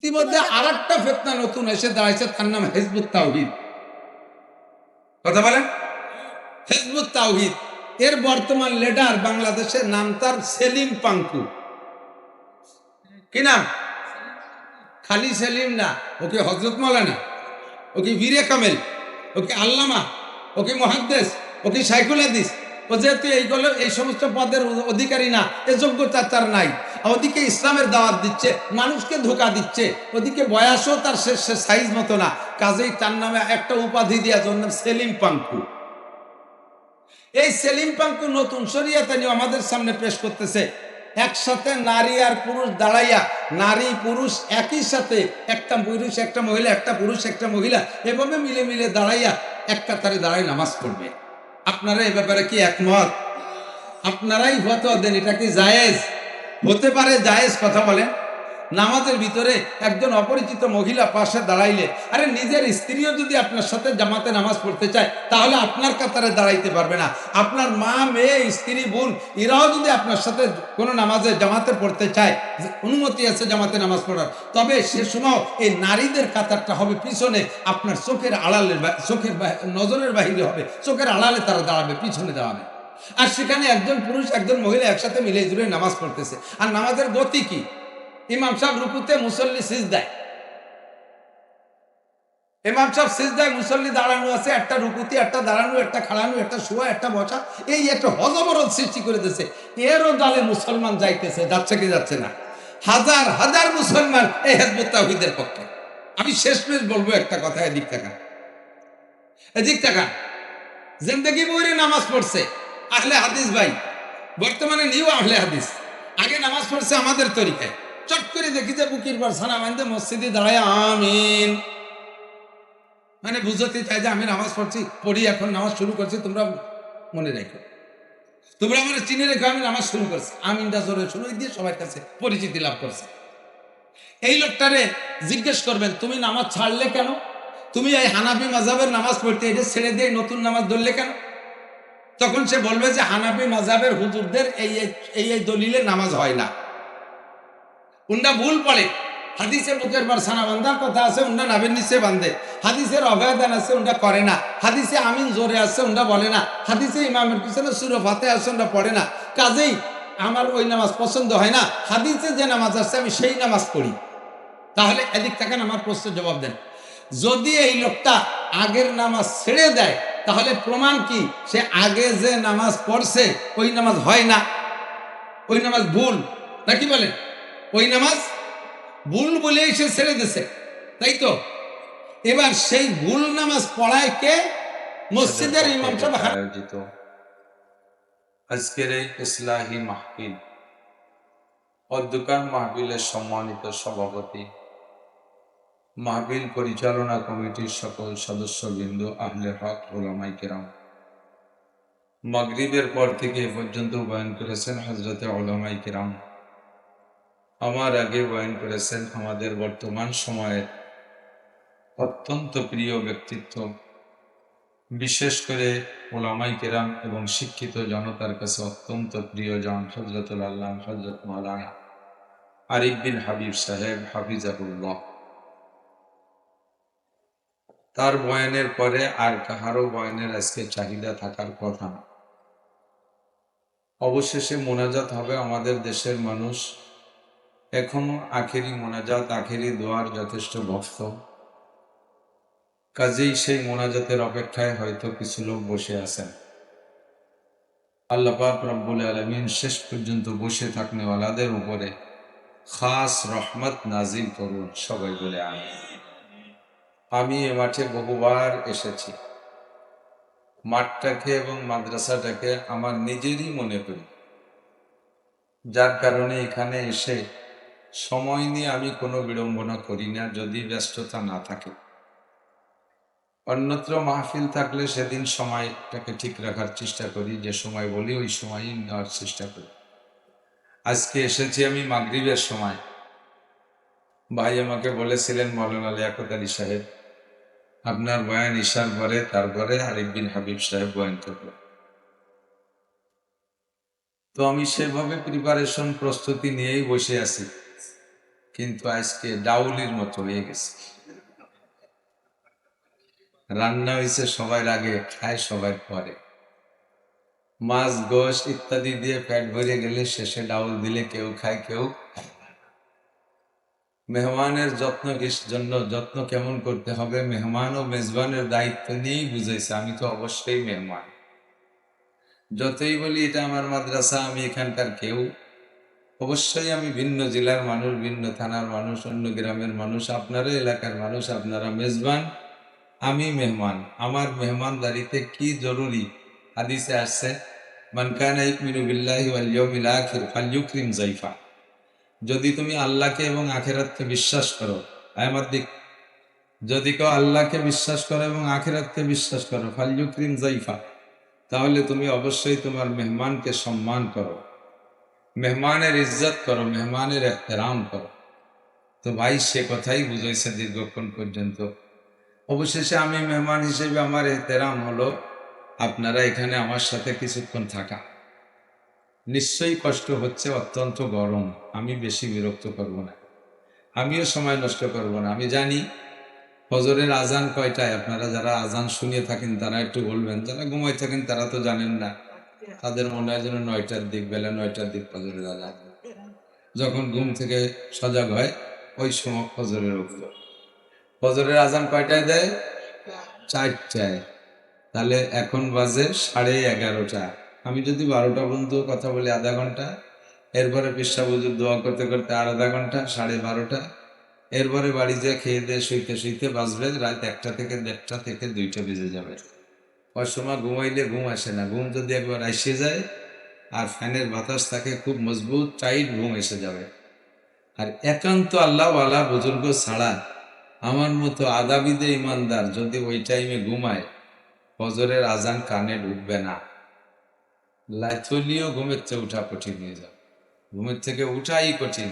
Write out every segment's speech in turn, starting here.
ইতিমধ্যে আর একটা ফেতনা নতুন এসে দাঁড়াইছে, তার নাম হিজবুত তাওহীদ। কথা বলেন, হিজবুত তাওহীদ। এর বর্তমান লিডার বাংলাদেশের নাম তার সেলিম পাঙ্কু। কি নাম? খালি সেলিম না, ওকে হযরত মাওলানা, ওকে বীরে কামেল, ওকে আল্লামা, ওকে মুহাদ্দিস, ওকে শাইখুল হাদিস। ও যেহেতু এইগুলো এই সমস্ত পদের অধিকারী না, এ যোগ্যতা তার নাই। ওদিকে ইসলামের দাওয়াত দিচ্ছে, মানুষকে ধোঁকা দিচ্ছে, ওদিকে বয়সও তার সাইজ মতো না, কাজেই তার নামে একটা উপাধি দেওয়ার জন্য সেলিম পাঙ্কু। এই সেলিম পাঙ্কু নতুন শরিয়াত নিয়ে আমাদের সামনে পেশ করতেছে। একসাথে নারী আর পুরুষ দাঁড়াইয়া, নারী পুরুষ একই সাথে, একটা পুরুষ একটা মহিলা, একটা পুরুষ একটা মহিলা, এভাবে মিলে মিলে দাঁড়াইয়া এক কাতারে দাঁড়াই নামাজ পড়বে। আপনারা এ ব্যাপারে কি একমত? আপনারাই ফতোয়া দেন, এটা কি জায়েজ হতে পারে? জায়েজ কথা বলেন। নামাজের ভিতরে একজন অপরিচিত মহিলা পাশে দাঁড়াইলে, আরে নিজের স্ত্রীও যদি আপনার সাথে জামাতে নামাজ পড়তে চায়, তাহলে আপনার কাতারে দাঁড়াইতে পারবে না। আপনার মা, মেয়ে, স্ত্রী, বোন, এরাও যদি আপনার সাথে কোনো নামাজে জামাতে পড়তে চায়, অনুমতি আছে জামাতে নামাজ পড়ার, তবে সে সময় এই নারীদের কাতারটা হবে পিছনে, আপনার চোখের আড়ালে, চোখের নজরের বাহিরে হবে, চোখের আড়ালে তারা দাঁড়াবে, পিছনে দাঁড়াবে। আর সেখানে একজন পুরুষ একজন মহিলা একসাথে মিলে জুড়ে নামাজ পড়তেছে। আর নামাজের গতি কি? ইমাম সাহেব রুকুতে, মুসল্লি সিজদায়। ইমাম সাহেব সিজদায়, মুসল্লি দাঁড়ানো আছে, একটা রুকুতি, একটা দাঁড়ানো, একটা খাড়ানো, একটা শোয়া, একটা বসা, এই একটা হজবরল সৃষ্টি করে দিয়েছে। এরও দলে মুসলমান যাইতেছে, যাচ্ছে কি যাচ্ছে না? হাজার হাজার মুসলমান এই হিজবুত তাওহীদের পক্ষে। আমি শেষমেশ বলবো একটা কথা, এদিক তাকান, এদিক তাকান। জিন্দেগি বইরে নামাজ পড়ছে আহলে হাদিস ভাই, বর্তমানে নিউ আহলে হাদিস। আগে নামাজ পড়ছে আমাদের তরিকায়। চট করে দেখি যে বুকির পর সানা বান্ধে মসজিদে দাঁড়ায় আমিন, মানে বুঝতে চাই যে আমি নামাজ পড়ি, এখন নামাজ শুরু করছি, তোমরা মনে রেখো, তোমরা আমার চিনে রেখো, আমি নামাজ শুরু করছি। আমিনটা জোরে শুরু দিয়ে সবার কাছে পরিচিতি লাভ করছে। এই লোকটারে জিজ্ঞেস করবেন, তুমি নামাজ ছাড়লে কেন? তুমি এই হানাফি মাযহাবের নামাজ পড়তে এটা ছেড়ে দিয়ে নতুন নামাজ ধরলে কেন? তখন সে বলবে যে হানাফি মাযহাবের হুজুরদের এই এই দলিলে নামাজ হয় না, উন্ডা ভুল পড়ে। হাদিসে বুকের পর সানা বান্ধার কথা আছে, উন্ডা নাভির নিচে বান্ধে। হাদিসের অভয়দান আছে, উন্ডা করে না। হাদিসে আমিন জোরে আছে, উন্ডা বলে না। হাদিসে ইমামের পিছনে সূরা ফাতিহা আছে, উন্ডা পড়ে না। কাজেই আমার ওই নামাজ পছন্দ হয় না, হাদিসে যে নামাজ আছে আমি সেই নামাজ পড়ি। তাহলে এদিক থাকেন, আমার প্রশ্নের জবাব দেন। যদি এই লোকটা আগের নামাজ ছেড়ে দেয়, তাহলে প্রমাণ কি সে আগে যে নামাজ পড়ছে ওই নামাজ হয় না, ওই নামাজ ভুল, নাকি বলেন? ওই নামাজ ভুল বলেই সে ছেড়ে দিছে, তাই তো? এবার সেই ভুল নামাজ পড়ায় কে? মসজিদের ইমাম সাহেব আয়োজিত আজকের এই ইসলাহি মাহফিল, অধ্যকার মাহফিলের সম্মানিত সভাপতি, মাহফিল পরিচালনা কমিটির সকল সদস্যবৃন্দ, আহলে হক, উলামায়ে কেরাম, মাগরিবের পর থেকে এ পর্যন্ত বয়ান করেছেন হযরতে উলামায়ে কেরাম। আমার আগে বয়ান করেছেন আমাদের বর্তমান সময়ের অত্যন্ত প্রিয় ব্যক্তিত্ব, বিশেষ করে উলামায়ে কেরাম এবং শিক্ষিত জনতার কাছে অত্যন্ত প্রিয়জন হযরতুল আল্লাহ হযরত মাওলানা আরিফ বিন হাবিব সাহেব হাফিজাহুল্লাহ। তার বয়ানের পরে আর কাহারও বয়ানের আজকে চাহিদা থাকার কথা না। অবশেষে মোনাজাত হবে। আমাদের দেশের মানুষ এখনো আখেরি মোনাজাত, আখেরি দোয়ার যথেষ্ট ভক্ত, কাজেই সেই মোনাজাতের অপেক্ষায় হয়তো কিছু লোক বসে আছেন। আল্লাহ পাক রব্বুল আলামিন শেষ পর্যন্ত বসে থাকনেওয়ালাদের উপরে খাস রহমত নাজিল করুন, সবাই বলে আমিন। আমি এ মাঠে বহুবার এসেছি। মাঠটাকে এবং মাদ্রাসাটাকে আমার নিজেরই মনে করি, যার কারণে এখানে এসে সময় নিয়ে আমি কোনো বিড়ম্বনা করি না, যদি ব্যস্ততা না থাকে। অন্যত্র মাহফিল থাকলে সেদিন সময়টাকে ঠিক রাখার চেষ্টা করি, যে সময় বলি ওই সময়ই নেওয়ার চেষ্টা করি। আজকে এসেছি আমি মাগরিবের সময়। ভাই আমাকে বলেছিলেন, মাওলানা লিয়াকত আলী সাহেব আপনার বয়ান ইশার পরে, তারপরে আরিফ বিন হাবিব সাহেব বয়ান করবে। তো আমি সেভাবে প্রিপারেশন প্রস্তুতি নিয়েই বসে আছি, কিন্তু আজকে ডাউলির মতো হয়ে গেছে। রান্না হয়েছে সবার আগে, খায় সবার পরে। মাছ গোশ ইত্যাদি দিয়ে পেট ভরে গেলে শেষে ডাউল দিলে কেউ খায়, কেউ মেহমানের যত্ন কেমন করতে হবে, মেহমান ও মেজবানের দায়িত্ব নিয়েই বুঝাইছে। আমি তো অবশ্যই মেহমান। যতই বলি এটা আমার মাদ্রাসা, আমি এখানকার কেউ, অবশ্যই আমি ভিন্ন জেলার মানুষ, ভিন্ন থানার মানুষ, অন্য গ্রামের মানুষ, আপনারা এলাকার মানুষ, আপনারা মেজবান, আমি মেহমান। আমার মেহমানদারিতে কি জরুরি? হাদিসে আসছে, মান কানা ইউমিনু বিল্লাহি ওয়াল ইয়াউমিল আখির ফালইউকরিম যায়ফা। যদি তুমি আল্লাহকে এবং আখিরাতকে বিশ্বাস করো, আমার দিক, যদি কেউ আল্লাহকে বিশ্বাস করো এবং আখিরাতকে বিশ্বাস করো, ফালইউকরিম যায়ফা, তাহলে তুমি অবশ্যই তোমার মেহমানকে সম্মান করো, মেহমানের ইজ্জত করো, মেহমানের এহতেরাম করো। তো ভাই সে কথাই বুঝাইছে দীর্ঘক্ষণ পর্যন্ত। অবশেষে আমি মেহমান হিসেবে আমার এহতেরাম হলো আপনারা এখানে আমার সাথে কিছুক্ষণ থাকা। নিশ্চয়ই কষ্ট হচ্ছে, অত্যন্ত গরম, আমি বেশি বিরক্ত করব না, আমিও সময় নষ্ট করব না। আমি জানি ফজরের আজান কয়টায়, আপনারা যারা আজান শুনিয়ে থাকেন তারা একটু বলবেন, যারা ঘুমাই থাকেন তারা তো জানেন না, তাদের মনে হয় যেন 9টার দিক, বেলা 9টার দিক ফজরের আজান। যখন ঘুম থেকে সজাগ হয় ওই সময় ফজরের উঠল। ফজরের আজান কয়টায় দেয়? 4টায়। তাহলে এখন বাজে 11:30। আমি যদি 12টা পর্যন্ত কথা বলি আধা ঘন্টা, এরপরে পেশা বুজুর দোয়া করতে করতে আর আধা ঘন্টা, 12:30। এরপরে বাড়ি যেয়ে খেয়ে দিয়ে শুইতে শুইতে বাজবে রাত 1টা থেকে 1:30 থেকে 2টা বেজে যাবে। ওই সময় ঘুমাইলে ঘুম আসে না, ঘুম যদি একবার আসে যায় আর ফ্যানের বাতাস থাকে খুব মজবুত টাইট, ঘুম এসে যাবে। আর একান্ত আল্লাহওয়ালা বুজুর্গ ছাড়া আমার মতো আদাবিদে ইমানদার যদি ওই টাইমে ঘুমায়, ফজরের আজান কানে ঢুকবে না। লাইথলিও ঘুমের থেকে উঠা কঠিন হয়ে যাবে, ঘুমের থেকে উঠাই কঠিন।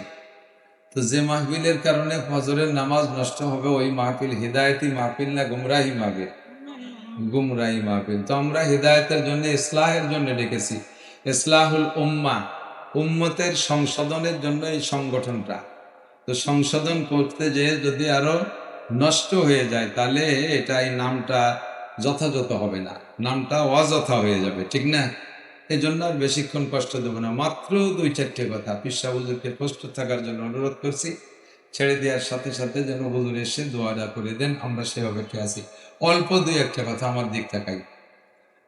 তো যে মাহফিলের কারণে ফজরের নামাজ নষ্ট হবে ওই মাহফিল হিদায়তি মাহফিল না গুমরাহি মাহফিল? গুমরাহি মাহফিল। তো আমরা হিদায়তের জন্য, ইসলাহের জন্য ডেকেছি, ইসলাহুল উম্মাহ, উম্মতের সংশোধনের জন্য এই সংগঠনটা। তো সংশোধন করতে যেয়ে যদি আরো নষ্ট হয়ে যায় তাহলে এটা, এই নামটা যথাযথ হবে না, নামটা অযথা হয়ে যাবে, ঠিক না? এই জন্য আর বেশিক্ষণ কষ্ট দেবো না, মাত্র 2-4টে কথা পিসা হুজুরকে প্রস্তুত থাকার জন্য অনুরোধ করছি। ছেড়ে দেওয়ার সাথে সাথে যেন হুজুর এসে দোয়াটা করে দেন, আমরা সে অপেক্ষায় আছি। অল্প 2-1টা কথা আমার দিক তাকাই।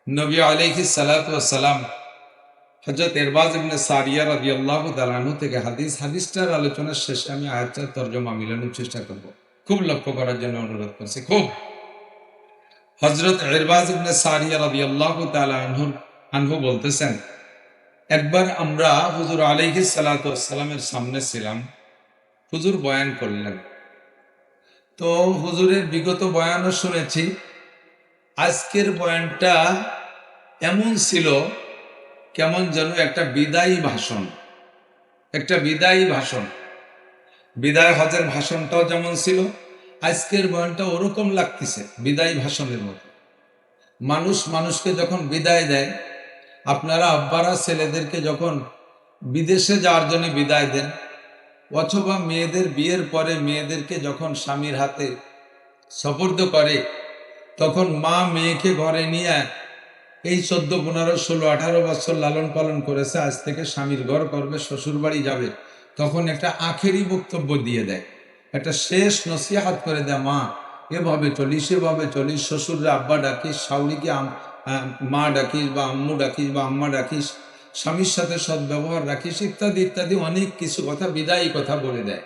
নবী আলাইহিস সালাতু ওয়াস সালাম হযরত ইরবাজ ইবনে সারিয়া রাদিয়াল্লাহু তাআলা আনহু থেকে হাদিস, হাদিসটার আলোচনার শেষে আমি আয়াতটার তরজমা মিলানোর চেষ্টা করব, খুব লক্ষ্য করার জন্য অনুরোধ করছি। খুব, হযরত ইরবাজ ইবনে সারিয়া রাদিয়াল্লাহু তাআলা আনহু বলতেছেন, একবার আমরা হুজুর আলাইহিস সালাতু ওয়াস সালামের সামনে ছিলাম, হুজুর বয়ান করলেন। তো হুজুরের বিগত বয়ানও শুনেছি, আজকের বয়ানটা এমন ছিল কেমন যেন একটা বিদায়ী ভাষণ, একটা বিদায়ী ভাষণ। বিদায় হজের ভাষণটাও যেমন ছিল, আজকের বয়ানটা ওরকম লাগতেছে বিদায়ী ভাষণের মতো। মানুষ মানুষকে যখন বিদায় দেয়, আপনারা আব্বারা ছেলেদেরকে যখন বিদেশে যাওয়ার জন্য বিদায় দেন, অথবা মেয়েদের বিয়ের পরে মেয়েদেরকে যখন স্বামীর হাতে সোপর্দ করে, তখন মা মেয়েকে ঘরে নিয়ে এই 14, 15, 16, 18 বছর লালন পালন করেছে, আজ থেকে স্বামীর ঘর করবে, শ্বশুর বাড়ি যাবে, তখন একটা আখেরি বক্তব্য দিয়ে দেয়, একটা শেষ নসিহাত করে দেয়, মা এভাবে চলিস, এভাবে চলিস, শ্বশুররা আব্বা ডাকিস, শাউরিকে মা ডাকিস বা আম্মু ডাকিস বা আম্মা ডাকিস, স্বামীর সাথে সদ্ব্যবহার রাখিস, ইত্যাদি ইত্যাদি অনেক কিছু কথা, বিদায়ী কথা বলে দেয়।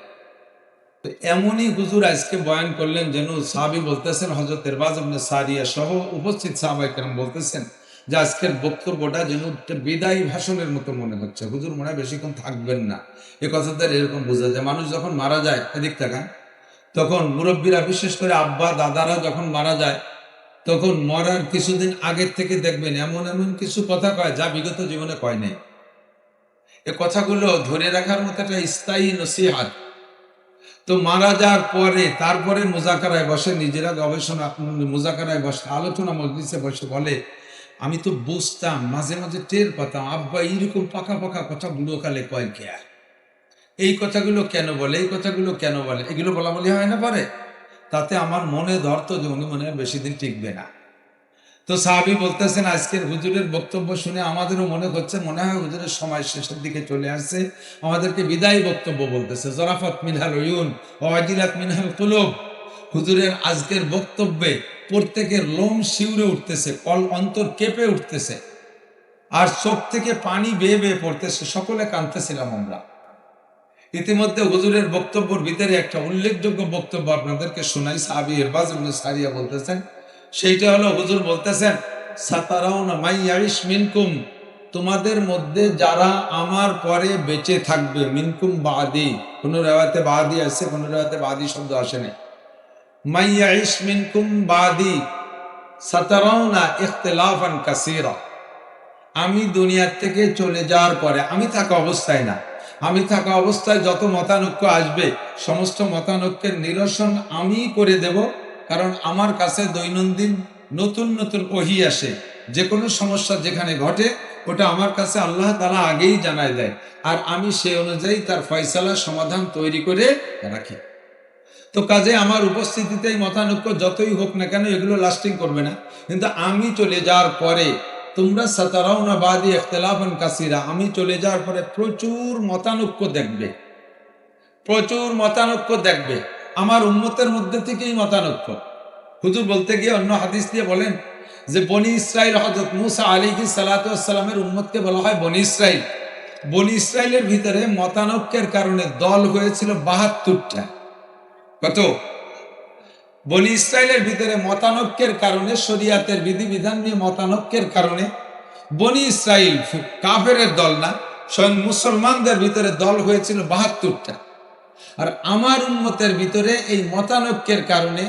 তো এমনই হুজুর আজকে বয়ান করলেন যেন সাহাবী বলতেছেন, হযরত ইরবাজ ইবনে সারিয়া সহ উপস্থিত সাহাবায়ে কেরাম বলতেছেন যে আজকের বক্তব্যটা যেন একটা বিদায়ী ভাষণের মতো মনে হচ্ছে, হুজুর মনে হয় বেশিক্ষণ থাকবেন না। এ কথাটা এরকম বোঝা যায়, মানুষ যখন মারা যায়, এদিক তাকান, তখন মুরব্বীরা, বিশেষ করে আব্বা দাদারা যখন মারা যায়, তখন মরার কিছুদিন আগের থেকে দেখবেন এমন এমন কিছু কথা কয় যা বিগত জীবনে কয় নাই। এ কথাগুলো ধরে রাখার মতো একটা স্থায়ী নসিহত। তো মারা যাওয়ার পরে তারপরে মুজাকারায় বসে, নিজেরা গবেষণা মুজাকারায় বসে, আলোচনা মজলিসে বসে বলে, আমি তো বুঝতাম, মাঝে মাঝে টের পেতাম আব্বা এইরকম পাকা পাকা কথা বুড়ো কালে কয় কে। এই কথাগুলো কেন বলে, এই কথাগুলো কেন বলে, এগুলো বলা বলি হয় না পরে, তাতে আমার মনে ধরতো যে উনি মনে হয় বেশি দিন টিকবে না। তো সাহাবী বলতেছেন আজকের হুজুরের বক্তব্য শুনে আমাদেরও মনে হচ্ছে, মনে হয় হুজুরের সময় শেষের দিকে চলে আসছে, আমাদেরকে বিদায়ী বক্তব্য বলতেছে। জরাফাত মিনহাল উয়ুন ওয়া ওয়াজিলাত মিনহাল কুলুব। হুজুরের আজকের বক্তব্যে প্রত্যেকের লোম শিউরে উঠতেছে, অন্তর কেঁপে উঠতেছে, আর চোখ থেকে পানি বেয়ে বেয়ে পড়তেছে, সকলে কাঁদতেছিলাম আমরা। ইতিমধ্যে হুজুরের বক্তব্যের ভিতরে একটা উল্লেখযোগ্য বক্তব্য আপনাদেরকে শোনাই। সাহাবী ইরবাজ ইবনে সারিয়া বলতেছেন, সেইটা হলো হুজুর বলতেছেন, সাতারাউনা মাই ইয়াইশ মিনকুম, তোমাদের মধ্যে যারা আমার পরে বেঁচে থাকবে, মিনকুম বাদি, কোন রিওয়ায়াতে বাদি আছে, কোন রিওয়ায়াতে বাদি শব্দ আসে না। মাই ইয়াইশ মিনকুম বাদি সাতারাউনা ইখতিলাফান কাসীরা, আমি দুনিয়ার থেকে চলে যাওয়ার পরে, আমি থাকা অবস্থায় না, আমি থাকা অবস্থায় যত মতানৈক্য আসবে সমস্ত মতানৈক্যের নিরসন আমি করে দেব। কারণ আমার কাছে দৈনন্দিন নতুন নতুন ওহী আসে, যে কোনো সমস্যা যেখানে ঘটে ওটা আমার কাছে আল্লাহ তাআলা আগেই জানায় দেয়, আর আমি সেই অনুযায়ী তার ফয়সালা সমাধান তৈরি করে রাখি। তো কাজে আমার উপস্থিতিতেই মতানৈক্য যতই হোক না কেন এগুলো লাস্টিং করবে না, কিন্তু আমি চলে যাওয়ার পরে তোমরা সাতারাউনা বাদি ইখতিলাফান কাসীরা, আমি চলে যাওয়ার পরে প্রচুর মতানৈক্য দেখবে, প্রচুর মতানৈক্য দেখবে, আমার উম্মতের মধ্যে থেকেই মতানৈক্য। হুজুর বলতে গিয়ে অন্য হাদিস দিয়ে বলেন যে বনি ইসরাইল, হযরত মূসা আলাইহিস সালাতু ওয়াস সালামের উম্মতকে বলা হয় বনি ইসরাইল। বনি ইসরাইলের ভিতরে মতানৈক্যের কারণে দল হয়েছিল ৭২টা। কত? বনি ইসরাইলের ভিতরে মতানৈক্যের কারণে, শরিয়াতের বিধিবিধান নিয়ে মতানৈক্যের কারণে বনি ইসরাইল কাফেরের দল না, স্বয়ং মুসলমানদের ভিতরে দল হয়েছিল ৭২টা। আর আমার উম্মতের ভিতরে এই মতানৈক্যের কারণে,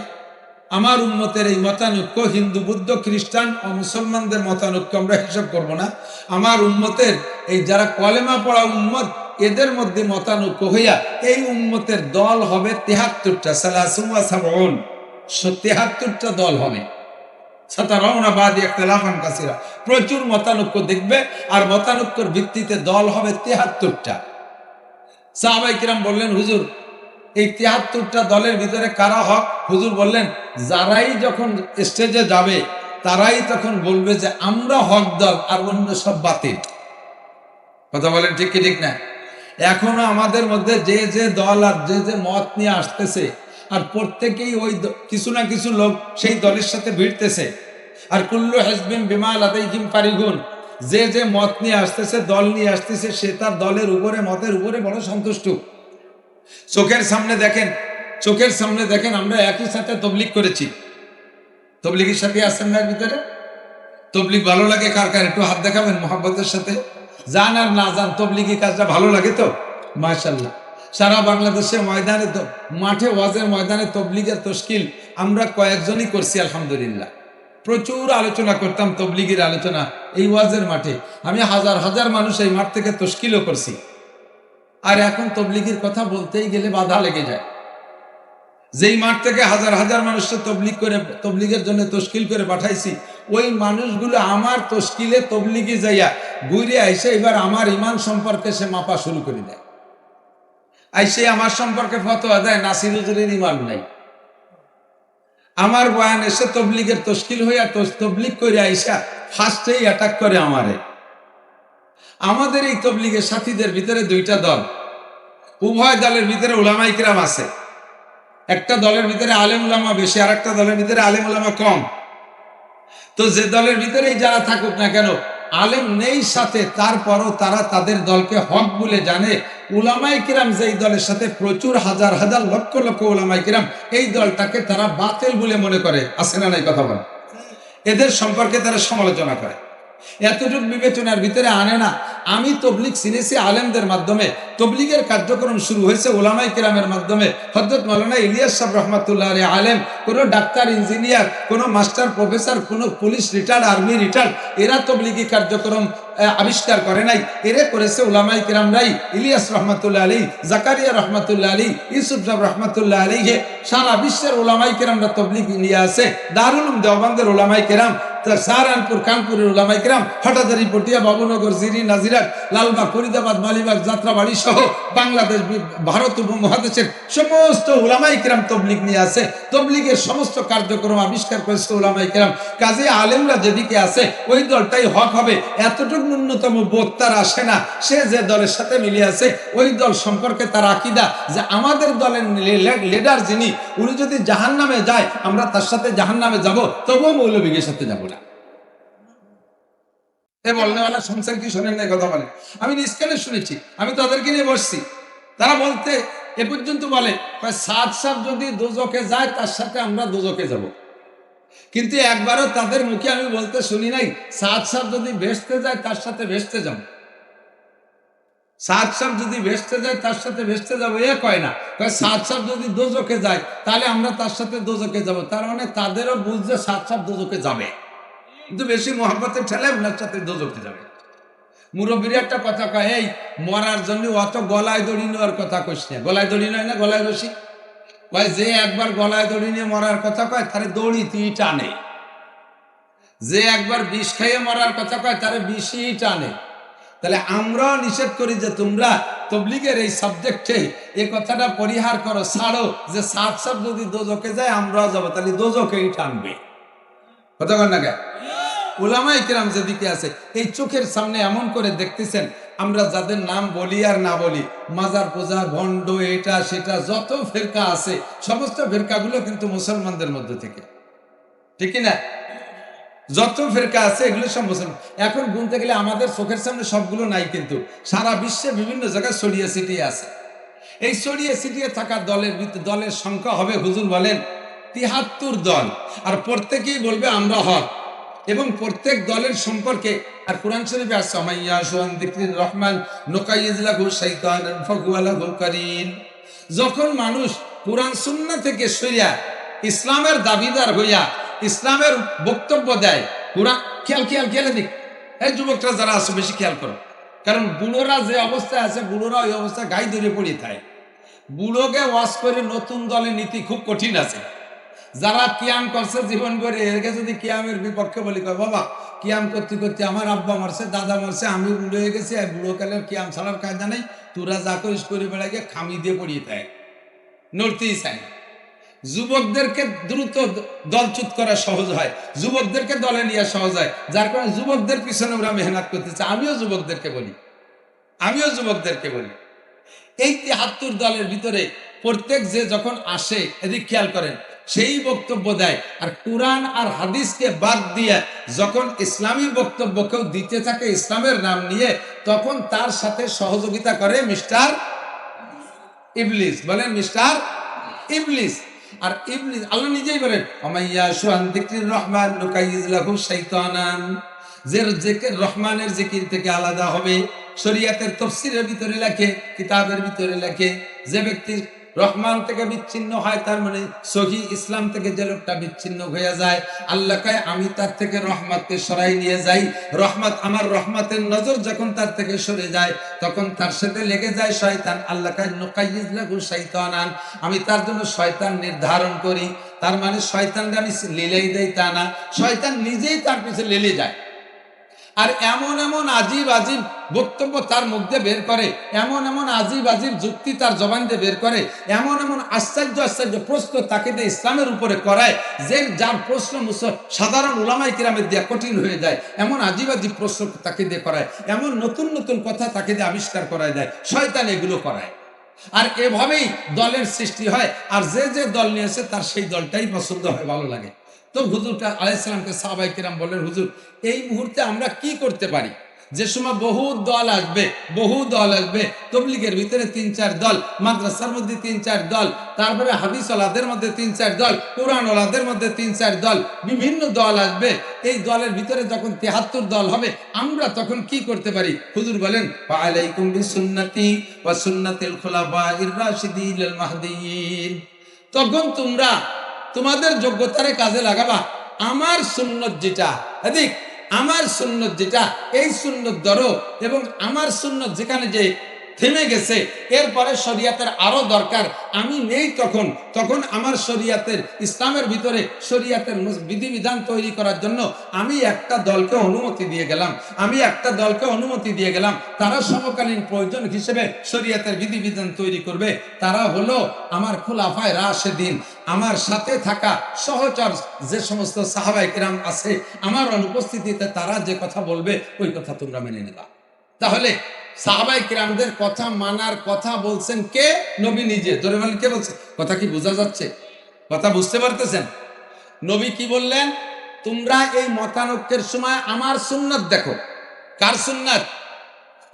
আমার উম্মতের এই মতানৈক্য, হিন্দু বৌদ্ধ খ্রিস্টান ও মুসলমানদের মতানৈক্য আমরা হিসাব করব না, আমার উম্মতের এই যারা কলেমা পড়া উম্মত, এদের মধ্যে মতানৈক্য হইয়া এই উম্মতের দল হবে ৭৩টা, সালাসুন ওয়া সাবউন, ৭৩টা দল হবে। সাতারাউনা বাদি ইখতিলাফান কাসীরা, প্রচুর মতানৈক্য দেখবে, আর মতানৈক্যের ভিত্তিতে দল হবে ৭৩টা। সাহাবায়ে কিরাম বললেন, হুজুর এই ৭৩টা দলের ভিতরে কারা হক? হুজুর বললেন, যারাই যখন স্টেজে যাবে তারাই তখন বলবে যে আমরা হক দল, আর অন্য সব বাতিল। কথা বলেন ঠিক কি ঠিক না? এখনো আমাদের মধ্যে যে যে দল আর যে যে মত নিয়ে আসতেছে, আর প্রত্যেকেই ওই কিছু না কিছু লোক সেই দলের সাথে ভিড়তেছে, আর কুল্লু হিজবিন বিমা লাদাইহিম ফারিহুন, যে যে মত নিয়ে আসতেছে, দল নিয়ে আসতেছে, সে তার দলের উপরে, মতের উপরে বড় সন্তুষ্ট। চোখের সামনে দেখেন, চোখের সামনে দেখেন, আমরা একই সাথে তবলিগ করেছি। তবলিগের সাথে আসেন না ভিতরে? তবলিগ ভালো লাগে কার কার? একটু হাত দেখাবেন মোহাব্বতের সাথে। জান আর না জান, তবলিগি কাজটা ভালো লাগে তো? মাশাআল্লাহ। সারা বাংলাদেশে ময়দানে, তো মাঠে ওয়াজের ময়দানে তবলিগের তশকিল আমরা কয়েকজনই করছি আলহামদুলিল্লাহ। প্রচুর আলোচনা করতাম, তবলিগের আলোচনা এই ওয়াজের মাঠে। আমি হাজার হাজার মানুষ এই মাঠ থেকে তশকিলও করছি। আর এখন তবলিগের কথা বলতেই গেলে বাধা লেগে যায়। যেই মাঠ থেকে হাজার হাজার মানুষকে তবলিগ করে, তবলিগের জন্য তশকিল করে পাঠাইছি, ওই মানুষগুলো আমার তশকিলে তবলিগে যাইয়া ঘুরে আইসে এবার আমার ইমান সম্পর্কে সে মাপা শুরু করে দেয়। আইসে আমার সম্পর্কে ফতোয়া দেয় নাসির হুজুরের ইমান নাই। আমার বয়ান এসে তবলিগের তশকিল হইয়া তবলিগ করে আইসা ফার্স্টেই অ্যাটাক করে আমারে। আমাদের এই তবলিগের সাথীদের ভিতরে দুইটা দল, উভয় দলের ভিতরে উলামায়ে কিরাম আছে। একটা দলের ভিতরে আলেম উলামা বেশি, আর একটা দলের ভিতরে আলেম উলামা কম। তো যে দলের ভিতরেই যারা থাকুক না কেন, আলেম নেই সাথে, তারপরও তারা তাদের দলকে হক বলে জানে। উলামায়ে কিরাম যেই দলের সাথে, প্রচুর হাজার হাজার লক্ষ লক্ষ উলামায়ে কিরাম, এই দলটাকে তারা বাতিল বলে মনে করে। আছে না নাই কথা বলে? এদের সম্পর্কে তারা সমালোচনা করে, এতটুকু বিবেচনার ভিতরে আনে না। আমি তবলিগ চিনেছি আলেমদের মাধ্যমে, তবলিগের কার্যক্রম শুরু হয়েছে ওলামায়ে কেরামের মাধ্যমে। হযরত মাওলানা ইলিয়াস সাহেব রহমাতুল্লাহ আলাইহি আলেম, কোনো ডাক্তার, ইঞ্জিনিয়ার, কোনো মাস্টার, প্রফেসর, কোনো পুলিশ রিটায়ার্ড, আর্মি রিটায়ার্ড, এরা তবলিগি কার্যক্রম আবিষ্কার করে নাই, এরা করেছে ওলামায়ে কেরামরাই। ইলিয়াস রহমাতুল্লাহ আলাইহি, জাকারিয়া রহমাতুল্লাহ আলাইহি, ইউসুফ সাহেব রহমাতুল্লাহ আলাইহি, সারা বিশ্বের ওলামায়ে কেরামরা তবলিগ নিয়ে আসে। দারুল উলুম দেওবন্দের ওলামায়ে কেরাম সাহারানপুর, কানপুরের উলামায়ে কেরাম, হাটাজারি, পটিয়া, বাবুনগর, জিরি, নাজিরাট, লালবাগ, ফরিদাবাদ, মালিবাগ, যাত্রাবাড়ি সহ বাংলাদেশ, ভারত উপমহাদেশের সমস্ত উলামায়ে কেরাম তবলিগ নিয়ে আছে। তবলিগের সমস্ত কার্যক্রম আবিষ্কার করেছে উলামায়ে কেরাম। কাজে আলেমরা যেদিকে আছে ওই দলটাই হক হবে, এতটুকু ন্যূনতম বোধ তার আসে না। সে যে দলের সাথে মিলে আছে ওই দল সম্পর্কে তার আকীদা যে আমাদের দলের লিডার যিনি, উনি যদি জাহান্নামে যায় আমরা তার সাথে জাহান্নামে যাব, তবুও মৌলবীর সাথে যাব না। এ বলনেওয়ালা শুনছেন কি শোনেন না কথা বলে? আমি নিষ্কালে শুনেছি, আমি তাদেরকে নিয়ে বসছি। তারা বলতে এ পর্যন্ত বলে সাদ সাহেব যদি দোজকে যায় তার সাথে আমরা দোজকে যাব। কিন্তু একবারও তাদের মুখে আমি বলতে শুনি নাই সাদ সাহেব যদি ভেস্তে যায় তার সাথে ভেস্তে যাব। সাদ সাহেব যদি ভেস্তে যায় তার সাথে ভেস্তে যাবো এ কয় না, সাদ সাহেব যদি দোজকে যায় তাহলে আমরা তার সাথে দোজকে যাব। তার মানে তাদেরও বুঝছে সাদ সাহেব দোজকে যাবে, কিন্তু বেশি মহব্বতে ঠেলে ওনার সাথে দোজকে যাবে। মুরব্বীর একটা কথা কয়, এই মরার জন্য অত গলায় দড়ি নেওয়ার কথা কইস না। গলায় দড়ি নয় না, গলায় রশি কয়। যে একবার গলায় দড়ি নিয়ে মরার কথা কয় তারে দড়ি তুই টানে। যে একবার বিষ খাইয়ে মরার কথা কয় তারে বিষই টানে। তাহলে আমরাও নিষেধ করি যে তোমরা তবলিগের এই সাবজেক্টে এই কথাটা পরিহার করো, ছাড়ো যে সাত সাত যদি দোজকে যায় আমরাও যাবো, তাহলে দোজকেই টানবে। কথা কন না কেন? উলামায়ে কেরাম যেদিকে আছে এই চোখের সামনে এমন করে দেখতেছেন, আমরা যাদের নাম বলি আর না বলি, মাজার পূজা, ভণ্ড, এটা সেটা যত ফেরকা আছে সমস্ত ফেরকাগুলো কিন্তু মুসলমানদের মধ্যে থেকে, ঠিক না? যত ফেরকা আছে এগুলো সব মুসলমান। এখন গুনতে গেলে আমাদের চোখের সামনে সবগুলো নাই, কিন্তু সারা বিশ্বে বিভিন্ন জায়গায় ছড়িয়ে ছিটিয়ে আছে। এই ছড়িয়ে ছিটিয়ে থাকা দলের সংখ্যা হবে, হুজুর বলেন ৭৩ দল, আর প্রত্যেকেই বলবে আমরা হক। এবং প্রত্যেক দলের সম্পর্কে আর কোরআন শরীফে আছে মাইয়া শুআন যিকরির রহমান নুকাইয়িজ লাহু শাইতানান ফাহুয়া লাহু কারীন। যখন মানুষ কোরআন সুন্নাহ থেকে সরিয়া ইসলামের দাবিদার হইয়া ইসলামের বক্তব্য দেয়, কোরআন খেয়াল দিক, এই যুবকরা যারা আছে বেশি খেয়াল করো, কারণ বুড়োরা যে অবস্থায় আছে বুড়োরা ওই অবস্থায় গায়ে ধরে পড়ে থাকে। বুড়োকে ওয়াজ করে নতুন দলে নীতি খুব কঠিন আছে। যারা কিয়াম করছে জীবন করে, এরকে যদি কিয়ামের বিপক্ষে বলি, কয় বাবা কিয়াম করতে করতে আমার আব্বা মারছে, দাদা মারছে, আমি বুড়ো হয়ে গেছি, আর বুড়ো কালের কিয়াম ছাড়ার কায়দা নেই, তোরা যা করিস করে বেড়াকে খামি দিয়ে পড়িয়ে থাকে, নড়তেই চায় না। যুবকদেরকে দ্রুত দলচ্যুত করা সহজ হয়, যুবকদেরকে দলে নেওয়া সহজ হয়, যার কারণে যুবকদের পিছনে ওরা মেহনত করতেছে। আমিও যুবকদেরকে বলি এই ৭৩ দলের ভিতরে প্রত্যেক যে যখন আসে, এদিক খেয়াল করেন, সেই বক্তব্য দেয়। আর কোরআন আর হাদিসকে বাদ দিয়ে যখন ইসলামী বক্তব্য কেউ দিতে থাকে ইসলামের নাম নিয়ে, তখন তার সাথে সহযোগিতা করে মিস্টার ইবলিস। বলেন মিস্টার ইবলিস। আর ইবলিস আল্লাহ নিজেই বলেন মাইয়া শুআন যিকরির রহমান নুকাইয়িজ লাহু শাইতানান, যে জিকির রহমানের জিকির থেকে আলাদা হবে। শরীয়তের তাফসীরের ভিতরে লেখে, কিতাবের ভিতরে লেখে, যে ব্যক্তি রহমান থেকে বিচ্ছিন্ন হয় তার মানে সহি ইসলাম থেকে যে লোকটা বিচ্ছিন্ন হয়ে যায়, আল্লাহ কয় আমি তার থেকে রহমতকে সরাই নিয়ে যাই। আমার রহমতের নজর যখন তার থেকে সরে যায় তখন তার সাথে লেগে যায় শয়তান। আল্লাহ কয় নুকাইয়িজ লাহু শাইতানান, আমি তার জন্য শয়তান নির্ধারণ করি। তার মানে শয়তানকে আমি লীলাই দেই তা না, শয়তান নিজেই তার পিছনে লেলে যায়। আর এমন এমন আজিব বক্তব্য তার মধ্যে বের করে, এমন আজিব যুক্তি তার জবান দিয়ে বের করে, এমন আশ্চর্য প্রশ্ন তাকে দিয়ে ইসলামের উপরে করায়, যে যার প্রশ্ন সাধারণ উলামায়ে কিরামের দিয়ে কঠিন হয়ে যায়। এমন আজিব প্রশ্ন তাকে দিয়ে করায়, এমন নতুন কথা তাকে দিয়ে আবিষ্কার করায় দেয়, শয়তান এগুলো করায়। আর এভাবেই দলের সৃষ্টি হয়। আর যে দল নিয়েছে তার সেই দলটাই পছন্দ হয়, ভালো লাগে। তো হুজুর আলাইহিস সালামকে সাহাবায়ে কেরাম বললেন, হুজুর এই মুহূর্তে আমরা কি করতে পারি? যে সময় বহু দল আসবে, তবলিগের ভিতরে ৩-৪ দল, মাদ্রাসার মধ্যে ৩-৪ দল, তারপরে হাদিস ওয়ালাদের মধ্যে 3-4 দল, কোরআন ওয়ালাদের মধ্যে 3-4 দল, বিভিন্ন দল আসবে। এই দলের ভিতরে যখন ৭৩ দল হবে, আমরা তখন কি করতে পারি? হুজুর বলেন আলাইকুম বিসুন্নতি ওয়া সুন্নাতিল খুলাফাইর রাশিদিনিল মাহদিয়িন। তখন তোমরা তোমাদের যোগ্যতারে কাজে লাগাবা। আমার সুন্নত যেটা, আমার সুন্নত যেটা, এই সুন্নত ধরো, এবং আমার সুন্নত যেখানে যে থেমে গেছে। এরপরে শরিয়াতের আরো দরকার, আমি নেই তখন, তখন আমার শরিয়াতের ইসলামের ভিতরে শরিয়াতের বিধিবিধান তৈরি করার জন্য আমি একটা দলকে অনুমতি দিয়ে গেলাম, তারা সমকালীন প্রয়োজন হিসেবে শরিয়াতের বিধিবিধান তৈরি করবে। তারা হলো আমার খুলাফায়ে রাশেদিন, আমার সাথে থাকা সহচর যে সমস্ত সাহাবায়ে কিরাম আছে, আমার অনুপস্থিতিতে তারা যে কথা বলবে ওই কথা তোমরা মেনে নিবা। তাহলে সাহাবায়ে কিরামদের কথা মানার কথা বলছেন কে? নবী নিজে। ধরে বলেন কে বলছে? কথা কি বোঝা যাচ্ছে? কথা বুঝতে পারতেছেন? নবী কি বললেন? তোমরা এই মতানৈক্যের সময় আমার সুন্নাত দেখো। কার সুন্নাত?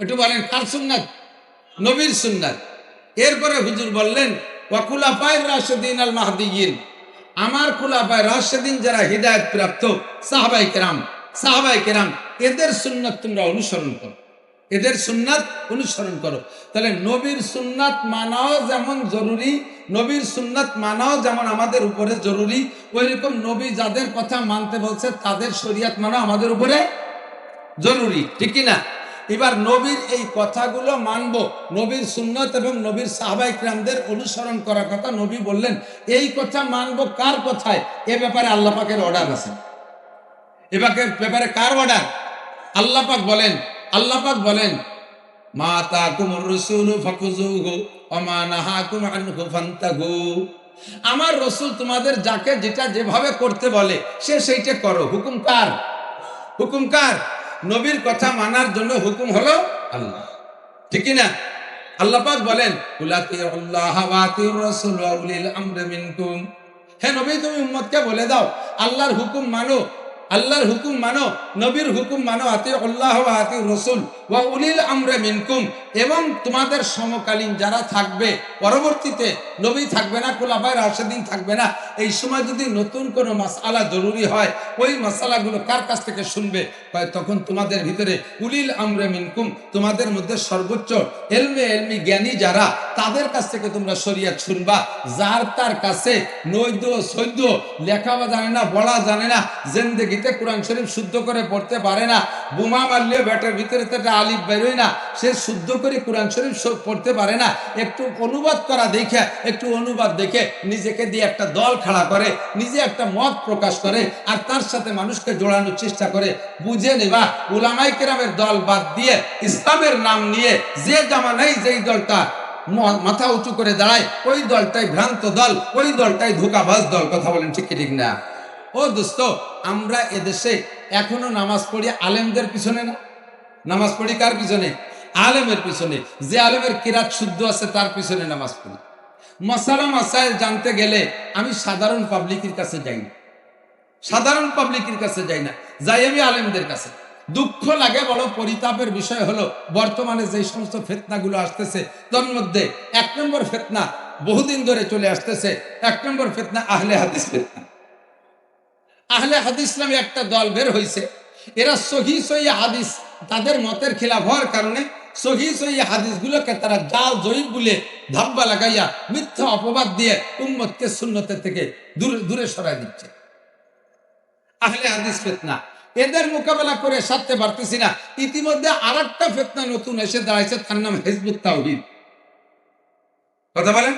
একটু বলেন কার সুন্নাত? নবীর সুন্নাত। এরপরে হুজুর বললেন ওয়া খুলাফায়ে রাশিদিন আল মাহদিয়িন, আমার খুলাফায়ে রাশিদিন যারা হিদায়াত প্রাপ্ত সাহাবায়ে কিরাম এদের সুন্নাত তোমরা অনুসরণ করো, এদের সুন্নাত অনুসরণ করো। তাহলে নবীর সুন্নাত মানাও যেমন জরুরি, নবীর সুন্নাত মানাও যেমন আমাদের উপরে জরুরি, ওইরকম নবী যাদের কথা মানতে বলছে তাদের শরীয়ত মানা আমাদের উপরে জরুরি, ঠিক কি না? এবার নবীর এই কথাগুলো মানব, নবীর সুন্নাত এবং নবীর সাহাবায়ে কিরামদের অনুসরণ করার কথা নবী বললেন। এই কথা মানব কার কথায়? এ ব্যাপারে আল্লাহ পাকের অর্ডার আছে। এ ব্যাপারে কার অর্ডার? আল্লাহ পাক বলেন মা তাকুমুর রাসূলু ফাকুযুহু ওয়া মা নাহাকুম আনহু ফান্তাহু। আমার রাসূল তোমাদের যাকে যেটা যেভাবে করতে বলে সে সেইটা করো। হুকুম কার? নবীর কথা মানার জন্য হুকুম হলো আল্লাহ, ঠিক কি না? আল্লাহ পাক বলেন কুলাতিউল্লাহ ওয়া আতিউর রাসূল ওয়া উলিল আমরি মিনকুম। হে নবী তুমি উম্মতকে বলে দাও আল্লাহর হুকুম মানো, নবীর হুকুম মানো, আতিউল্লাহ ওয়া আতিউর রাসূল ওয়া উলিল আমরি মিনকুম। এবং তোমাদের সমকালীন যারা থাকবে, পরবর্তীতে নবী থাকবে না, খুলাফায়ে রাশিদিন থাকবে না, এই সময় যদি নতুন কোনো মাসআলা জরুরি হয় ওই মাসআলাগুলো কার কাছ থেকে শুনবে? তখন তোমাদের ভিতরে উলিল আমরি মিনকুম, তোমাদের মধ্যে সর্বোচ্চ এলমি জ্ঞানী যারা, তাদের কাছ থেকে তোমরা শরীয়ত শুনবা। যার তার কাছে নৈদ্য সৈদ্য লেখা জানে না, পড়া জানে না, জিন্দেগিতে কোরআন শরীফ শুদ্ধ করে পড়তে পারে না, বোমা মারলে ব্যাটের ভিতরে তো একটা আলিফ বেরোয় না, সে শুদ্ধ করে কোরআন শরীফ পড়তে পারে না, একটু অনুবাদ দেখে নিজেকে দিয়ে একটা দল খাড়া করে, নিজে একটা মত প্রকাশ করে, আর তার সাথে মানুষকে জোড়ানোর চেষ্টা করে। বুঝে নেবা উলামায়ে কেরামের দল বাদ দিয়ে ইসলামের নাম নিয়ে যে জামানায় যেই দলটা মাথা উঁচু করে দাঁড়ায় ওই দলটাই ভ্রান্ত দল, ওই দলটাই ধোঁকাবাজ দল। কথা বলেন ঠিক না? ও দোস্ত, আমরা এদেশে এখনো নামাজ পড়ি আলেমদের পিছনে না? নামাজ পড়ি কার পিছনে? আলেমের পিছনে। যে আলেমের কিরাত শুদ্ধ আছে তার পিছনে নামাজ পড়ি। মাসালা মাসাইল জানতে গেলে আমি সাধারণ পাবলিকের কাছে যাই না, যাই আমি আলেমদের কাছে। দুঃখ লাগে, বড় পরিতাপের বিষয় হলো বর্তমানে যে সমস্ত ফিতনাগুলো আসতেছে তার মধ্যে এক নম্বর ফিতনা বহুদিন ধরে চলে আসতেছে, এক নম্বর ফিতনা আহলে হাদিস ফিতনা। আহলে হাদিস নামে একটা দল বের হয়েছে, এরা সহিহ হাদিস, তাদের মতের খিলাফ হওয়ার কারণে সহিহ হাদিসগুলোকে তারা জাল জয়ীফ বলে ধাব্বা লাগাইয়া মিথ্যা অপবাদ দিয়ে উম্মতকে সুন্নতের থেকে দূরে সরাই দিচ্ছে। আহলে হাদিস ফিতনা, এদের মোকাবেলা করে সারতে পারতেছি না। ইতিমধ্যে আরেকটা ফিতনা নতুন এসে দাঁড়াইছে, তার নাম হিজবুত তাওহীদ। কথা বলেন,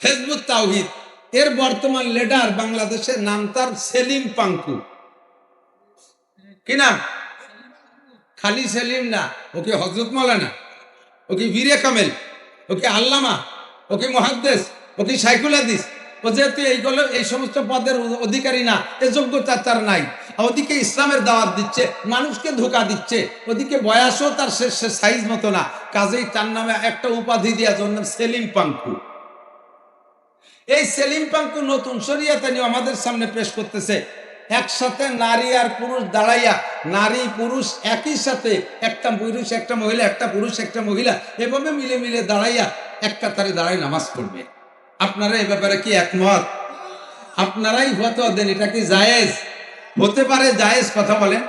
হিজবুত তাওহীদ। এর বর্তমান লিডার বাংলাদেশের নাম তার সেলিম পাঙ্কু। কি নাম? খালি সেলিম না, ওকে হযরত মাওলানা, ওকে বীরে কামেল, ওকে আল্লামা, ওকে মুহাদ্দিস, ওকে শাইখুল হাদিস। ও যেহেতু এই সমস্ত পদের অধিকারী না, এ যোগ্যতা তার নাই, ওদিকে ইসলামের দাওয়াত দিচ্ছে, মানুষকে ধোঁকা দিচ্ছে, ওদিকে বয়সও তার সাইজ মতো না, কাজেই তার নামে একটা উপাধি দেওয়া জন্য সেলিম পাঙ্কু। এই সেলিম পাঙ্কু নতুন শরীয়ত নিয়ে আমাদের সামনে পেশ করতেছে। একসাথে নারী আর পুরুষ দাঁড়াইয়া, নারী পুরুষ একই সাথে, একটা পুরুষ একটা মহিলা, একটা পুরুষ একটা মহিলা, এভাবে মিলে দাঁড়াইয়া এক কাতারে দাঁড়াই নামাজ পড়বে। আপনারা এ ব্যাপারে কি একমত? আপনারাই ফতোয়া দেন, এটা কি জায়েজ হতে পারে? জায়েজ? কথা বলেন।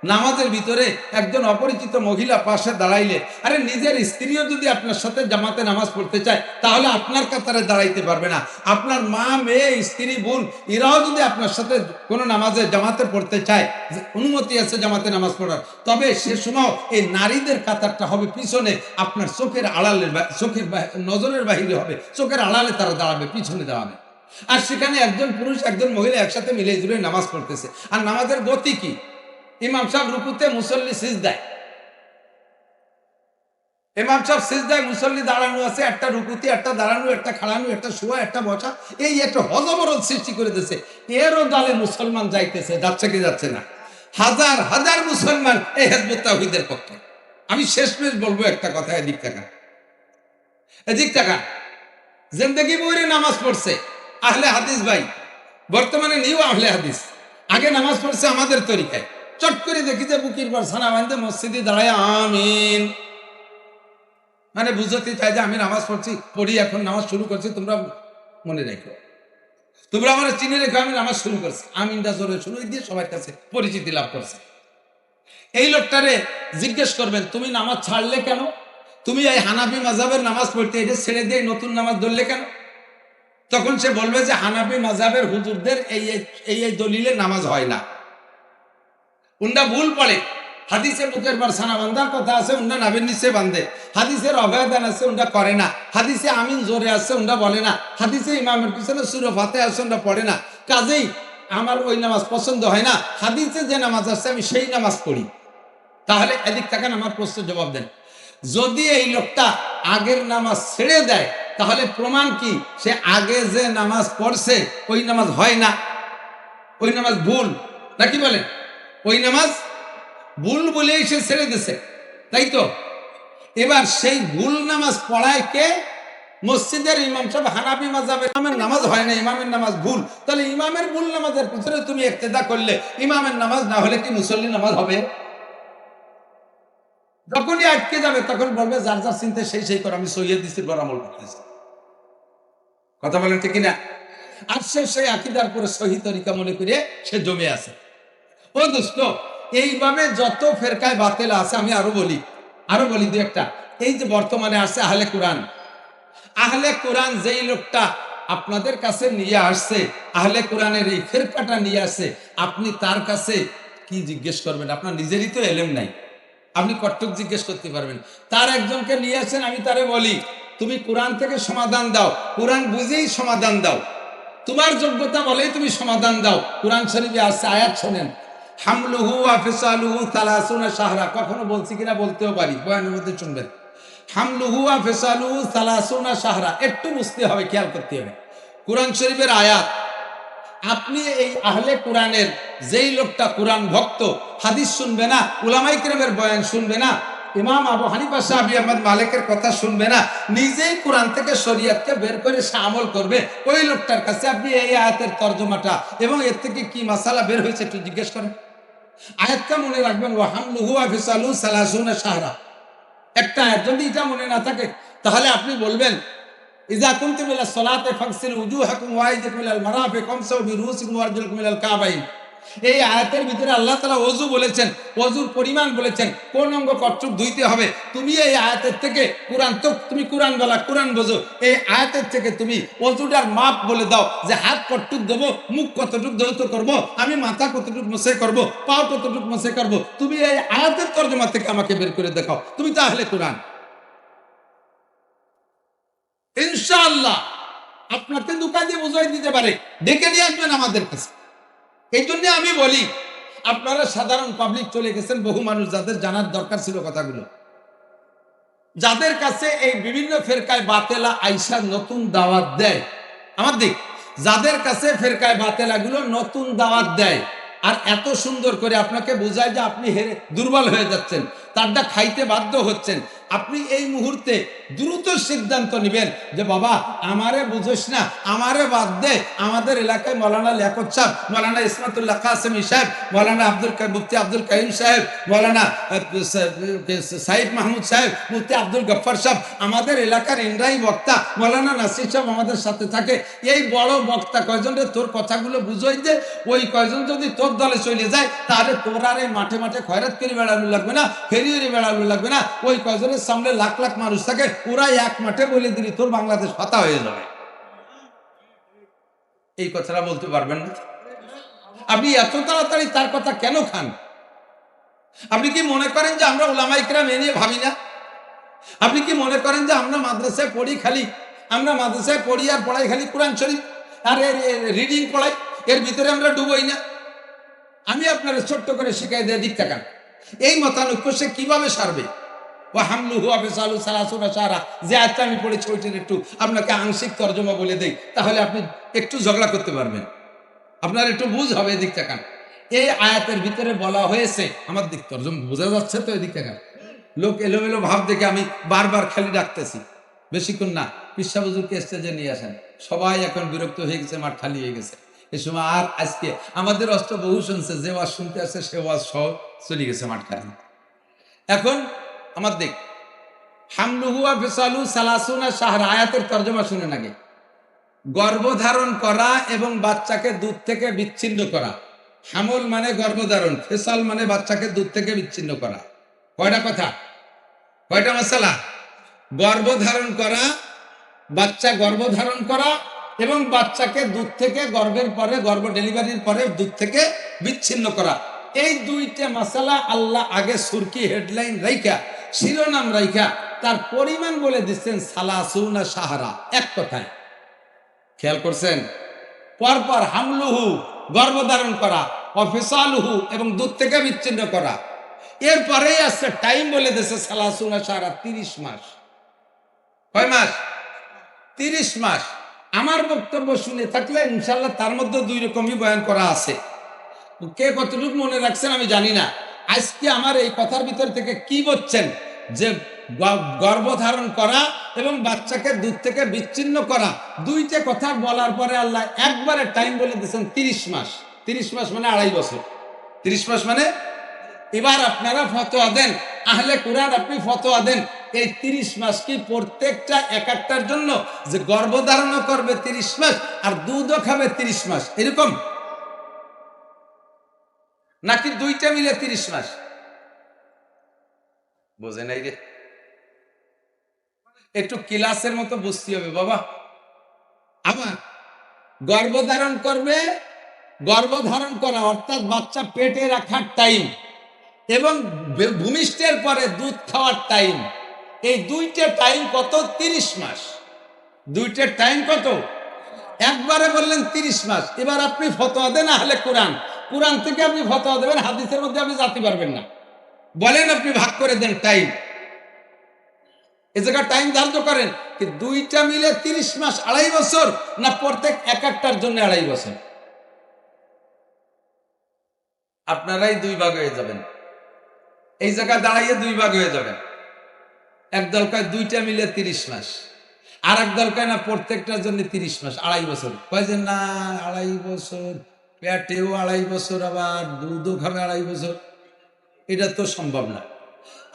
নামাজের ভিতরে একজন অপরিচিত মহিলা পাশে দাঁড়াইলে, আরে নিজের স্ত্রীও যদি আপনার সাথে জামাতে নামাজ পড়তে চায় তাহলে আপনার কাতারে দাঁড়াইতে পারবে না। আপনার মা, মেয়ে, স্ত্রী, বোন এরাও যদি আপনার সাথে কোনো নামাজে জামাতে পড়তে চায়, অনুমতি আছে জামাতে নামাজ পড়ার, তবে সে সময় এই নারীদের কাতারটা হবে পিছনে, আপনার চোখের আড়ালে, চোখের নজরের বাহিরে হবে, চোখের আড়ালে তারা দাঁড়াবে, পিছনে দাঁড়াবে। আর সেখানে একজন পুরুষ একজন মহিলা একসাথে মিলে জুড়ে নামাজ পড়তেছে। আর নামাজের গতি কি? ইমাম সাহেব রুকুতে, মুসল্লি সিজদায়। ইমাম সাহেব সিজদায়, মুসল্লি দাঁড়ানো আছে, একটা রুকুতি, একটা দাঁড়ানো, একটা খাড়ানো, একটা শোয়া, একটা বসা, এই একটা হজবরল সৃষ্টি করে দিয়েছে। এরও দলে মুসলমান যাইতেছে, যাচ্ছে কি যাচ্ছে না? হাজার হাজার মুসলমান এই হিজবুত তাওহীদের পক্ষে। আমি শেষমেশ বলবো একটা কথা, এদিক টাকা, এদিক টাকা, জিন্দেগি বইরে নামাজ পড়ছে আহলে হাদিস ভাই, বর্তমানে নিউ আহলে হাদিস, আগে নামাজ পড়ছে আমাদের তরিকায়। চট করে দেখি যে বুকির পর ছানা বাঁধতে মসজিদে দাঁড়ায় আমিন, মানে বুঝতে চাই যে আমি নামাজ পড়ি, এখন নামাজ শুরু করছি, তোমরা মনে রেখো, তোমরা আমার চিনে রেখো, আমি নামাজ শুরু করছি। আমিনটা জোরে শুরু দিয়ে সবার কাছে পরিচিতি লাভ করছে। এই লোকটারে জিজ্ঞেস করবেন, তুমি নামাজ ছাড়লে কেন? তুমি এই হানাফি মাযহাবের নামাজ পড়তে এটা ছেড়ে দিয়ে নতুন নামাজ ধরলে কেন? তখন সে বলবে যে হানাফি মাযহাবের হুজুরদের এই দলিলে নামাজ হয় না, উন্ডা ভুল পড়ে। হাদিসে বুকের পর ছানা বান্ধার কথা আছে, উন্ডা নাভির নিচে বান্ধে। হাদিসের অভয়দান আছে, উন্ডা করে না। হাদিসে আমিন জোরে আছে, উন্ডা বলে না। হাদিসে ইমামের পিছনে সূরা ফাতিহা আছে, উন্ডা পড়ে না। কাজেই আমার ওই নামাজ পছন্দ হয় না, হাদিসে যে নামাজ আছে আমি সেই নামাজ পড়ি। তাহলে এদিক থাকেন, আমার প্রশ্নের জবাব দেন। যদি এই লোকটা আগের নামাজ ছেড়ে দেয় তাহলে প্রমাণ কি? সে আগে যে নামাজ পড়ছে ওই নামাজ হয় না, ওই নামাজ ভুল, নাকি বলেন? ওই নামাজ ভুল বলেই সে ছেড়ে দিছে, তাই তো? এবার সেই ভুল নামাজ পড়ায় কে? মসজিদের ইমাম সাহেব। হানাফি মাযহাবের ইমামের নামাজ হয় না, ইমামের নামাজ ভুল। তাহলে ইমামের ভুল নামাজের পিছনে তুমি ইক্তেদা করলে ইমামের নামাজ না হলে কি মুসল্লি নামাজ হবে? যখনই আটকে যাবে তখন বলবে যার যার চিন্তা সেই সেই করে, আমি সহিয়ে দিচ্ছি, বড় আমল করতেছি। কথা বলেন ঠিক কিনা? আর সে সেই আকীদার পরে সহি তরিকা মনে করে সে জমে আছে। ও দোস্ত, এইভাবে যত ফেরকায় বাতিল আছে, আমি আরো বলি দু একটা। এই যে বর্তমানে আছে আহলে কোরআন, আহলে কোরআন যেই লোকটা আপনাদের কাছে নিয়ে আসছে, আহলে কোরআনের এই ফেরকাটা নিয়ে আসছে, আপনি তার কাছে কি জিজ্ঞেস করবেন? আপনার নিজেরই তো এলেম নাই, আপনি কতটুক জিজ্ঞেস করতে পারবেন? তার একজনকে নিয়ে আসেন, আমি তারে বলি তুমি কোরআন থেকে সমাধান দাও, কোরআন বুঝেই সমাধান দাও, তোমার যোগ্যতা বলেই তুমি সমাধান দাও। কোরআন শরীফে আছে, আয়াত শোনেন, হামলুহু ওয়া ফিসালুহু 30 শাহরা। কখনো বলছি কিনা বলতেও পারি, বয়ানের মধ্যে শুনবেন। হামলুহু ওয়া ফিসালুহু 30 শাহরা, একটু বুঝতে হবে, খেয়াল করতে হবে। কোরআন শরীফের আয়াত। আপনি এই আহলে কোরআনের যেই লোকটা কোরআন ভক্ত, হাদিস শুনবে না, উলামায়ে কেরামের বয়ান শুনবে না, ইমাম আবু হানিফা, শাফি, আহমদ, মালিকের কথা শুনবে না, নিজেই কোরআন থেকে শরীয়তকে বের করে সে আমল করবে, ওই লোকটার কাছে আপনি এই আয়াতের তর্জমাটা এবং এর থেকে কি মাসালা বের হয়েছে একটু জিজ্ঞেস করেন। আয়াতটা মনে রাখবেন, ওয়া হামলুহু ওয়া ফিসালুহু 30 শাহরা, একটা আয়াত। যদি এটা মনে না থাকে তাহলে আপনি বলবেন, ইযা কুনতুম ইলা সলাতি ফাগসিলু উজুহাকুম ওয়া আইদিয়াকুম ইলাল মারাফিক ওয়ামসাহু বিরুসিকুম ওয়া আরজুলাকুম ইলাল কাবাইন। এই আয়াতের ভিতরে আল্লাহ তাআলা ওযু বলেছেন, ওযুর পরিমাণ বলেছেন, কোন অঙ্গ কতটুকু ধুইতে হবে। তুমি এই আয়াতের থেকে কোরআন তো তুমি কোরআন বলা, কোরআন বোঝো, এই আয়াতের থেকে তুমি ওযুটার মাপ বলে দাও যে হাত কতটুকু দেবো, মুখ কতটুকু ধৌত করব, আমি মাথা কতটুকু মুছে করব, পা কতটুকু মুছে করব। তুমি এই আয়াতের তরজমা থেকে আমাকে বের করে দেখাও, তুমি তাহলে কোরআন। ইনশাআল্লাহ আপনাকে দুকা দিয়ে বুঝাই দিতে পারে, ডেকে নিয়ে আসবেন আমাদের কাছে। এই জন্য আমি বলি, আপনারা সাধারণ পাবলিক চলে গেছেন, বহু মানুষ যাদের জানার দরকার ছিল কথাগুলো, যাদের কাছে এই বিভিন্ন ফেরকায় বাতেলা আইসা নতুন দাওয়াত দেয়, আমার দিক, যাদের কাছে ফেরকায় বাতেলা গুলো নতুন দাওয়াত দেয় আর এত সুন্দর করে আপনাকে বোঝায় যে আপনি হেরে দুর্বল হয়ে যাচ্ছেন, তারটা খাইতে বাধ্য হচ্ছেন, আপনি এই মুহূর্তে দ্রুত সিদ্ধান্ত নেবেন যে বাবা আমারে বুঝোস না, আমারে বাদ দে। আমাদের এলাকায় মৌলানা লিয়াকত সাহেব, মৌলানা ইসমাতুল্লাহ কাসেমি সাহেব, মৌলানা মুফতি আব্দুল কাইম সাহেব, মৌলানা সাইদ মাহমুদ সাহেব, মুফতি আব্দুল গফফার সাহেব, আমাদের এলাকার ইন্দ্রাই বক্তা মৌলানা নাসির সাহেব আমাদের সাথে থাকে। এই বড় বক্তা কয়জনের তোর কথাগুলো বুঝোই যে ওই কয়জন যদি তোর দলে চলে যায় তাহলে তোর আর এই মাঠে মাঠে খয়রাত করে বেড়ানো লাগবে না, ফেরিয়ে বেড়ানো লাগবে না। ওই কয়জনের সামনে লাখ লাখ মানুষ থাকে, ওরা এক মাঠে বলে দিলি তোর বাংলাদেশ পাতা হয়ে যাবে। এই কথাটা বলতে পারবেন না? আপনি এত তাড়াতাড়ি তার কথা কেন খান? আপনি কি মনে করেন যে আমরা উলামায়ে কেরাম এ নিয়ে ভাবি না? আপনি কি মনে করেন যে আমরা মাদ্রাসায় পড়ি খালি, আমরা মাদ্রাসায় পড়ি আর পড়াই খালি কোরআন শরীফ আর রিডিং পড়াই, এর ভিতরে আমরা ডুবোই না? আমি আপনারা ছোট্ট করে শিখাই দিয়ে দিক তাকান, এই মতানৈক্য সে কিভাবে সারবে? ও হামলুহু আফসালু সালাসুনা শাহরা, যে আয়াতটা আমি পড়েছি ওইটার একটু আপনাকে আংশিক তর্জমা বলে দেই, তাহলে আপনি একটু ঝগড়া করতে পারবেন, আপনার একটু বুঝ হবে। এদিক তাকান, এই আয়াতের ভিতরে বলা হয়েছে, আমার দিক তর্জমা বোঝা যাচ্ছে তো? এদিক তাকান, লোক এলোমেলো ভাব দেখে আমি বারবার খালি ডাকতেছি, বেশিক্ষণ না, পিসা হুজুরকে স্টেজে নিয়ে আসেন। সবাই এখন বিরক্ত হয়ে গেছে, মাঠ খালি হয়ে গেছে। এ সময় আর আজকে আমাদের অস্ত্র বহু শুনছে, যে ওয়াজ শুনতে আসছে সে ওয়াজ সহ চলে গেছে মাঠ খালি। এখন আমার দিক, হামলুহু ওয়া ফিসালু সালাসুনা শাহরা, আয়াতের তর্জমা শুনেন আগে। গর্ভধারণ করা এবং বাচ্চাকে দুধ থেকে বিচ্ছিন্ন করা। হামল মানে গর্ভধারণ, ফিসাল মানে বাচ্চাকে দুধ থেকে বিচ্ছিন্ন করা। কয়টা কথা, কয়টা মাসালা? গর্ভধারণ করা, বাচ্চা গর্ভধারণ করা এবং বাচ্চাকে দুধ থেকে গর্ভের পরে, গর্ভ ডেলিভারির পরে দুধ থেকে বিচ্ছিন্ন করা। এই দুইটা মাসালা আল্লাহ আগে সুরকি হেডলাইন রাইখা, শিরোনাম রাইখা তার পরিমাণ বলে দিচ্ছেন সালাসুনা শাহরা, এক কথায়। খেয়াল করছেন? পরপর হামলুহু গর্ভধারণ করা, অফিসালুহু এবং দুধ থেকে বিচ্ছিন্ন করা, এরপরেই আসছে টাইম বলে দিচ্ছে সালাসুনা শাহরা, 30 মাস। কয় মাস? 30 মাস। আমার বক্তব্য শুনে থাকলে ইনশাল্লাহ তার মধ্যে দুই রকমই বয়ান করা আছে, কে কতটুকু মনে রাখছেন আমি জানি না। আজকে আমার এই কথার ভিতর থেকে কি বলছেন যে গর্ভধারণ করা এবং বাচ্চাকে দুধ থেকে বিচ্ছিন্ন করা, দুইটা কথা বলার পরে আল্লাহ একবারে টাইম বলে দিয়েছেন 30 মাস। 30 মাস মানে 2.5 বছর। 30 মাস মানে, এবার আপনারা ফতোয়া দেন, আহলে কুরআন আপনি ফতোয়া দেন, এই 30 মাস কি প্রত্যেকটা এক একটার জন্য যে গর্ভধারণও করবে 30 মাস আর দুধও খাবে 30 মাস এরকম, নাকি দুইটা মিলে 30 মাস? বোঝে নাই রে, একটু ক্লাসের মতো বুঝতে হবে বাবা। আবার গর্ভধারণ করবে, গর্ভধারণ করা অর্থাৎ বাচ্চা পেটে রাখার টাইম এবং ভূমিষ্ঠের পরে দুধ খাওয়ার টাইম, এই দুইটা টাইম কত? 30 মাস। দুইটা টাইম কত? একবারে বললেন 30 মাস। এবার আপনি ফতোয়া দেন আহলে কোরআন, কোরআন থেকে আপনি ফতোয়া দেবেন, হাদিসের মধ্যে আপনি জানতে পারবেন না। বলেন আপনি ভাগ করে দেন টাইম, এ জায়গা টাইম ধার্য করেন কি দুইটা মিলে 30 মাস 2.5 বছর, না প্রত্যেক এক একটার জন্য 2.5 বছর? আপনারাই দুই ভাগ হয়ে যাবেন, এই জায়গায় দাঁড়াইয়ে দুই ভাগ হয়ে যাবেন। এক দল কয় দুইটা মিলে 30 মাস, আর এক দল কয় না প্রত্যেকটার জন্য 30 মাস 2.5 বছর। কয় যে না 2.5 বছর, পেটেও 2.5 বছর, আবার দুধও খাবে 2.5 বছর। এটা তো সম্ভব না।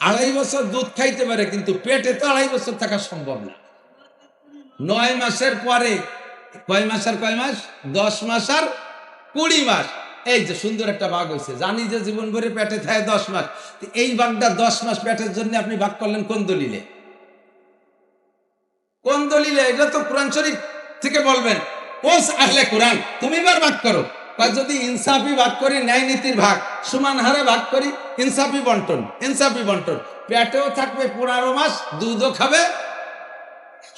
2.5 বছর দুধ খাইতে পারে, কিন্তু পেটে তো 2.5 বছর থাকা সম্ভব না। 9 মাসের পরে কয় মাস আর কয় মাস? 10 মাস আর 20 মাস। এই যে সুন্দর একটা ভাগ হয়েছে, জানি যে জীবন ভরে পেটে থাকে 10 মাস, এই ভাগটা 10 মাস পেটের জন্য আপনি ভাগ করলেন কোন দলিলে? কোন দলিলে? এটা তো কোরআন শরীফ থেকে বলবেন। ও আহলে কোরআন তুমি এবার ভাগ করো। যদি ইনসাফি ভাগ করি, ন্যায় নীতির ভাগ, সমান হারে ভাগ করি, ইনসাফি বন্টন, ইনসাফি বন্টন, পেটেও থাকবে 15 মাস, দুধও খাবে,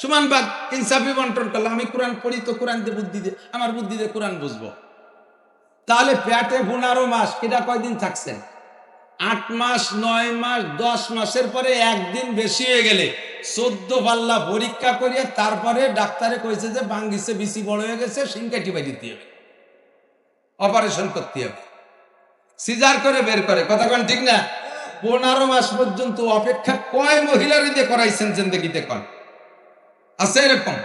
সমান ভাগ, ইনসাফি বন্টন করলে। আমি কোরআন পড়ি তো কোরআন দিয়ে বুদ্ধি দিয়ে, আমার বুদ্ধি দিয়ে কোরআন বুঝবো। তাহলে পেটে 15 মাস, এটা কয়দিন থাকছেন? 8 মাস, 9 মাস, 10 মাসের পরে একদিন বেশি হয়ে গেলে 14 পাল্লা পরীক্ষা করিয়ে তারপরে ডাক্তারে কইছে যে বাঙ্গিছে, বিসি বড় হয়ে গেছে, সিংকাটি বাই দিতে হবে, অপারেশন করতে হবে, সিজার করে বের করে। কথা কোন ঠিক না? 15 মাস পর্যন্ত অপেক্ষা কয় মহিলার দিয়ে করাইছেন জিন্দেগিতে কন আছে এরকম?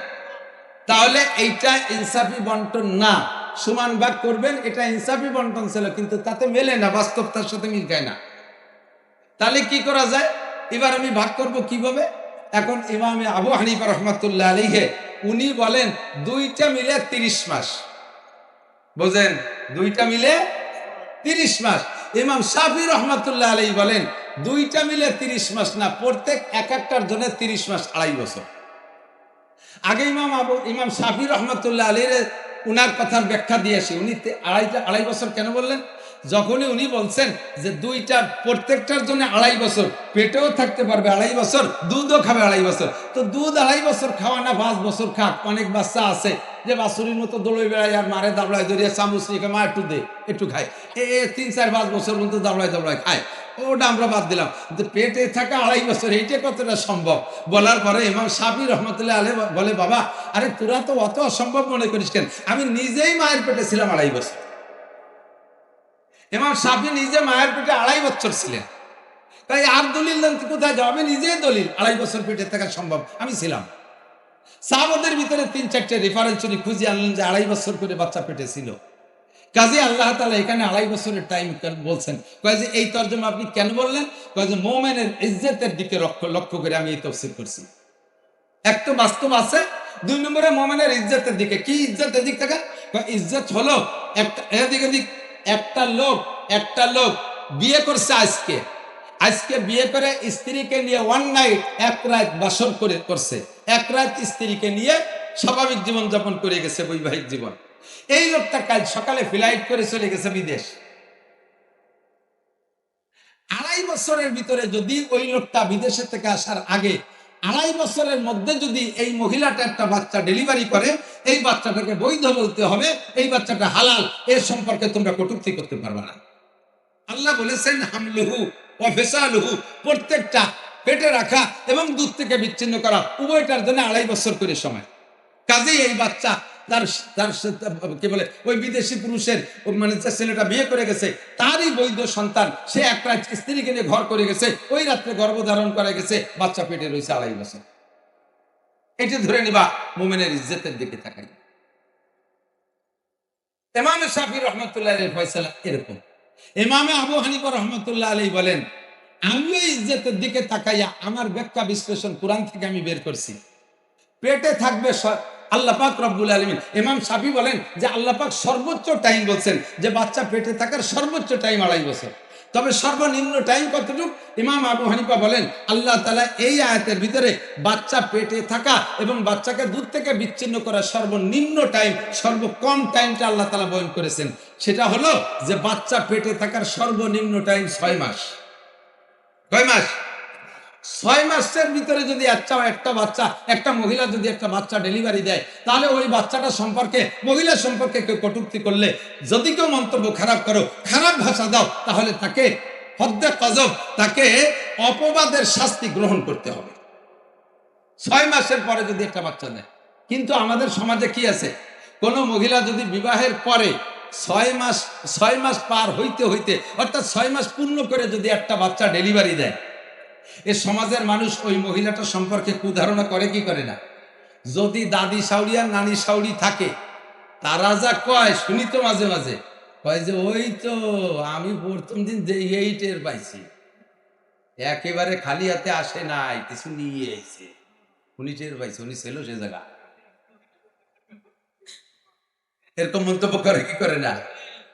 তাহলে এইটা ইনসাফি বন্টন না। সমান ভাগ করবেন, এটা ইনসাফি বন্টন ছিল, কিন্তু তাতে মেলে না, বাস্তবতার সাথে মিল খায় না। তাহলে কি করা যায়? এবার আমি ভাগ করব কিভাবে? এখন ইমামে আবু হানিফা রহমাতুল্লাহ আলাইহি উনি বলেন দুইটা মিলে 30 মাস। বুঝেন, দুইটা মিলে 30 মাস। ইমাম শাফি রহমাতুল্লাহ আলাইহি বলেন দুইটা মিলে 30 মাস না, প্রত্যেক এক একটার জন্য 30 মাস, 2.5 বছর। আগে ইমাম শাফি রহমাতুল্লাহ আলাইহি উনার কথার ব্যাখ্যা দিয়েছি। উনি 2.5 বছর কেন বললেন? যখনই উনি বলছেন যে দুইটা প্রত্যেকটার জন্য 2.5 বছর, পেটেও থাকতে পারবে 2.5 বছর, দুধও খাবে 2.5 বছর, তো দুধ 2.5 বছর খাওয়া না 5 বছর খাক। অনেক বাচ্চা আছে যে বাছুরির মতো দৌড়ে বেড়ায় আর মারে দাবড়ায় ধরিয়ে চামচ নিয়ে মা একটু দে, একটু খায়, 3, 4, 5 বছর পর্যন্ত দাবড়ায় খায়, ওটা আমরা বাদ দিলাম। কিন্তু পেটে থাকা 2.5 বছর, এইটা কতটা সম্ভব? বলার পরে ইমাম শাফি রহমতুল্লাহ আলাইহি বলে, বাবা আরে তোরা তো অত অসম্ভব মনে করিস কেন? আমি নিজেই মায়ের পেটে ছিলাম 2.5 বছর। ইমাম শাফি নিজে মায়ের পেটে 2.5 বছর ছিলেন। তাই আর দলিল কোথায় যাও? আমি নিজেই দলিল, 2.5 বছর পেটে থাকা সম্ভব, আমি ছিলাম। সাহাবাদের ভিতরে 3-4টে রেফারেন্স উনি খুঁজে আনলেন যে 2.5 বছর করে বাচ্চা পেটে ছিল। কাজে আল্লাহ তাআলা এখানে 2.5 বছরের টাইম বলছেন। কয় যে এই তর্জমা আপনি কেন বললেন? কয় যে মুমিনের ইজ্জতের দিকে লক্ষ্য করে আমি এই তাফসীর করছি। এক তো বাস্তব আছে, 2 নম্বরে মুমিনের ইজ্জতের দিকে। কি ইজ্জতের দিক থেকে? ইজ্জত হলো একটা লোক বিয়ে করছে আজকে বিয়ে করে স্ত্রীকে নিয়ে ওয়ান নাইট, এক রাত বাসর করছে, এক রাত স্ত্রীকে নিয়ে স্বাভাবিক জীবন যাপন করে গেছে, বৈবাহিক জীবন। এই লোকটা কাল সকালে ফ্লাইট করে চলে গেছে বিদেশ। 2.5 বছরের ভিতরে যদি ওই লোকটা বিদেশে থেকে আসার আগে 2.5 বছরের মধ্যে যদি এই মহিলাটা একটা বাচ্চা ডেলিভারি করে, এই বাচ্চাটাকে বৈধ বলতে হবে, এই বাচ্চাটা হালাল। এর সম্পর্কে তোমরা কটূক্তি করতে পারবে না। আল্লাহ বলেছেন হামলুহু ওয়া ফিসালুহু, প্রত্যেকটা পেটে রাখা এবং দুধ থেকে বিচ্ছিন্ন করা উভয়টার জন্য 2.5 বছর করে সময়। কাজেই এই বাচ্চা তার কি বলে ওই বিদেশি পুরুষের মানে যে ছেলেটা বিয়ে করে গেছে তারই বৈধ সন্তান। সে এক রাত স্ত্রীকে নিয়ে ঘর করে গেছে, ওই রাত্রে গর্ভধারণ করে গেছে, বাচ্চা পেটে রয়েছে 2.5 বছর। এটা ধরে নিবা মুমিনের ইজ্জতের দিকে তাকাই। ইমাম শাফি রহমাতুল্লাহ আলাইহির ফয়সালা এরকম। ইমামে আবু হানিফা রহমাতুল্লাহ আলাইহি বলেন আমিও ইজ্জতের দিকে তাকাইয়া আমার ব্যাখ্যা বিশ্লেষণ কোরআন থেকে আমি বের করছি। পেটে থাকবে আল্লাহ পাক রব্বুল আলামিন। ইমাম শাফি বলেন যে আল্লাহ পাক সর্বোচ্চ টাইম বলছেন যে বাচ্চা পেটে থাকার সর্বোচ্চ টাইম 2.5 বছর, তবে সর্বনিম্ন টাইম কতটুকু? ইমাম আবু হানিফা বলেন আল্লাহ তাআলা এই আয়াতের ভিতরে বাচ্চা পেটে থাকা এবং বাচ্চাকে দুধ থেকে বিচ্ছিন্ন করার সর্বনিম্ন টাইম, সর্বকম টাইমটা আল্লাহ তাআলা বয়ান করেছেন। সেটা হলো যে বাচ্চা পেটে থাকার সর্বনিম্ন টাইম 6 মাস। কয় মাস? 6 মাসের ভিতরে যদি একটা মহিলা যদি একটা বাচ্চা ডেলিভারি দেয়, তাহলে ওই বাচ্চাটা সম্পর্কে, মহিলা সম্পর্কে কেউ কটূক্তি করলে, যদি কেউ মন্তব্য খারাপ করো, খারাপ ভাষা দাও, তাহলে তাকে হদ্দে কজব, তাকে অপবাদের শাস্তি গ্রহণ করতে হবে 6 মাসের পরে যদি একটা বাচ্চা দেয়। কিন্তু আমাদের সমাজে কি আছে? কোনো মহিলা যদি বিবাহের পরে 6 মাস পার হইতে অর্থাৎ 6 মাস পূর্ণ করে যদি একটা বাচ্চা ডেলিভারি দেয়, এ সমাজের মানুষ ওই মহিলাটা সম্পর্কে কুধারণা করে কি করে না? যদি দাদি শাউরি আর নানি শাউরি থাকে, তারা যা কয় শুনি তো মাঝে মাঝে, কয় যে ওই তো আমি প্রথম দিন যে এই টের পাইছি, একেবারে খালি হাতে আসে নাই, কিছু নিয়ে এসে উনি টের পাইছে, উনি ছিল সে জায়গা। এরকম মন্তব্য করে কি করে না?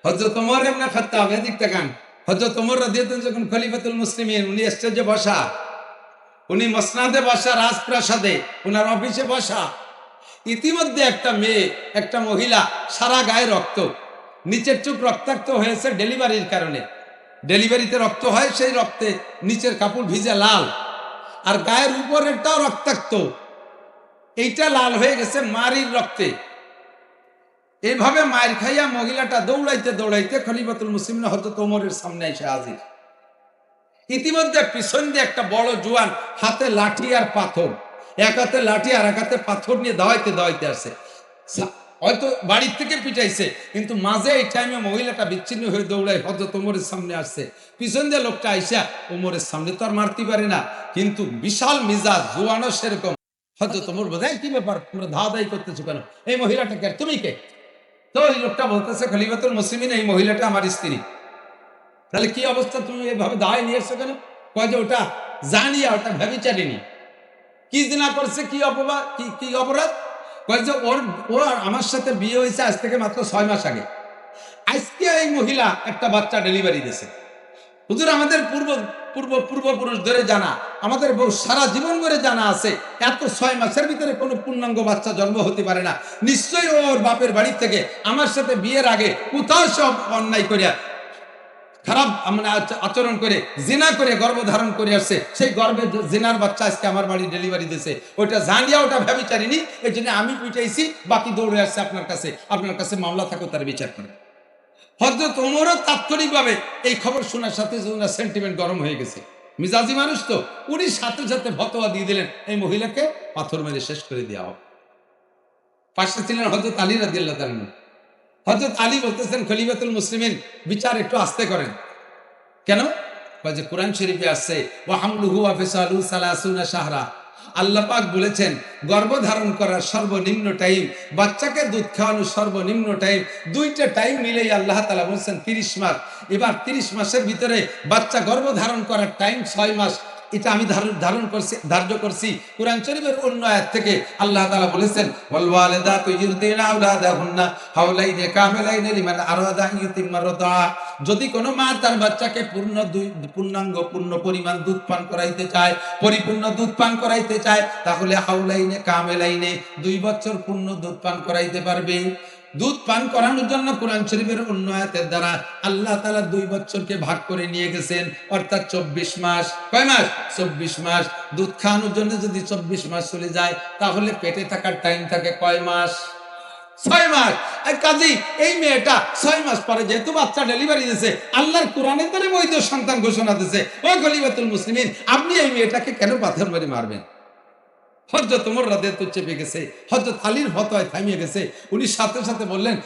হযরত ওমর ইবনে খাত্তাব, এদিক তাকান, হযরত ওমর রাদিয়াল্লাহু আনহু যখন খলিফাতুল মুসলিমিন, উনি স্টেজে বসা, উনি মসনাদে বসা, রাজপ্রাসাদে উনার অফিসে বসা, ইতিমধ্যে একটা মেয়ে, একটা মহিলা, সারা গায়ে রক্ত, নিচের চোখ রক্তাক্ত হয়েছে ডেলিভারির কারণে। ডেলিভারিতে রক্ত হয়, সেই রক্তে নিচের কাপড় ভিজে লাল, আর গায়ের উপরেরটাও রক্তাক্ত, এইটা লাল হয়ে গেছে মারির রক্তে। এইভাবে মায়ের খাইয়া মহিলাটা দৌড়াইতে খলিফাতুল মুসলিমিন হযরত ওমরের সামনে এসে হাজির। ইতিমধ্যে পিছন দিয়ে একটা বড় জোয়ান, হাতে লাঠি আর পাথর, এক হাতে লাঠি আর এক হাতে পাথর নিয়ে দাওয়াইতে আসে। হয়তো বাড়ির থেকে পিটাইছে, কিন্তু মাঝে এই টাইমে মহিলাটা বিচ্ছিন্ন হয়ে দৌড়ায় হযরত ওমরের সামনে আসছে। পিছন দিয়ে লোকটা আইসা ওমরের সামনে তো আর মারতে পারে না, কিন্তু বিশাল মিজাজ, জোয়ানো সেরকম। হযরত ওমর বোঝায় কি ব্যাপার, তোমরা ধাওয়াধাই করতেছো কেন? এই মহিলাটাকে, আর তুমি কে? তো ওই লোকটা বলতেছে খলিফাতুল মুসলিমিন, এই মহিলাটা আমার স্ত্রী। তাহলে কি অবস্থা, তুমি এভাবে দায় নিয়ে এসছো কেন? কয় যে ওটা জানিয়া, ওটা ভেবেচারিনি। কি জিনা করছে, কি অপবাদ, কি কি অপরাধ? কয় যে ওর আমার সাথে বিয়ে হয়েছে আজ থেকে মাত্র 6 মাস আগে। আজকে এই মহিলা একটা বাচ্চা ডেলিভারি দিয়েছে। হুজুর, আমাদের পূর্বপুরুষ ধরে জানা, আমাদের বহু সারা জীবন ধরে জানা আছে, এত 6 মাসের ভিতরে কোনো পূর্ণাঙ্গ বাচ্চা জন্ম হতে পারে না। নিশ্চয়ই ওর বাপের বাড়ি থেকে আমার সাথে বিয়ের আগে কোথাও সব অন্যায় করিয়া, খারাপ মানে আচরণ করে, জিনা করে গর্ভধারণ করে আসছে। সেই গর্ভে জিনার বাচ্চা আজকে আমার বাড়ি ডেলিভারি দিয়েছে। ওইটা জানিয়া, ওটা ভেবেচারিনি, এই জন্য আমি পিটাইছি, বাকি দৌড়ে আসছে আপনার কাছে। আপনার কাছে মামলা থাকো, তার বিচার করে। হযরত ওমরও তাৎক্ষণিকভাবে এই খবর শোনার সাথে ওনার সেন্টিমেন্ট গরম হয়ে গেছে, মিজাজি মানুষ তো, উনি সাথে সাথে ফতোয়া দিয়ে দিলেন এই মহিলাকে পাথর মেরে শেষ করে দেওয়া হোক। পাশে ছিলেন হযরত আলী রাদিয়াল্লাহু তাআলা। হযরত আলী বলতেছেন, খলিফাতুল মুসলিমিন, বিচার একটু আস্তে করেন। কেন? যে কোরআন শরীফে আসছে ওয়া হামলুহু ওয়া ফিসালুহু 30 শাহরা। আল্লাহ পাক বলেছেন গর্ভধারণ করার সর্বনিম্ন টাইম, বাচ্চাকে দুধ খাওয়ানোর সর্বনিম্ন টাইম, দুইটা টাইম মিলেই আল্লাহ তাআলা বলেছেন 30 মাস। এবার 30 মাসের ভিতরে বাচ্চা গর্ভধারণ করার টাইম 6 মাস। এটা আমি ধার্য করছি কোরআন শরীফের অন্য আয়াত থেকে। আল্লাহ তাআলা বলেছেন ওয়াল ওয়ালিদাতু ইউরদিনা আওলাদাহুন্না হাওলাইনি কামিলাইনি লিমান আরাদা আন ইউতিম্মা রাদা। যদি কোনো মা তার বাচ্চাকে পূর্ণ পরিমাণ দুধ পান করাইতে চায়, পরিপূর্ণ দুধ পান করাইতে চায়, তাহলে হাওলাইনে কামিলাইনে 2 বছর পূর্ণ দুধ পান করাইতে পারবে। দুধ পান করানোর জন্য কোরআন শরীফের অন্য আয়াতের দ্বারা আল্লাহ তাআলা 2 বছরকে ভাগ করে নিয়ে গেছেন, অর্থাৎ 24 মাস। কয় মাস? 24 মাস। দুধ খাওয়ানোর জন্য যদি 24 মাস চলে যায়, তাহলে পেটে থাকার টাইম থাকে কয় মাস? 6 মাস। কাজী এই মেয়েটা 6 মাস পরে যেহেতু বাচ্চা ডেলিভারি দিয়েছে, আল্লাহর কোরআনের দ্বারা বৈধ সন্তান ঘোষণা দিয়েছে। ও খলিফাতুল মুসলিমিন, আপনি এই মেয়েটাকে কেন পাথর মেরে মারবেন? হযরত ওমর রাদিয়াল্লাহু তাআলা চেপে গেছে, হযরত আলীর ফতোয়ায় থামিয়ে গেছে। উনি সাথে সাথে বললেন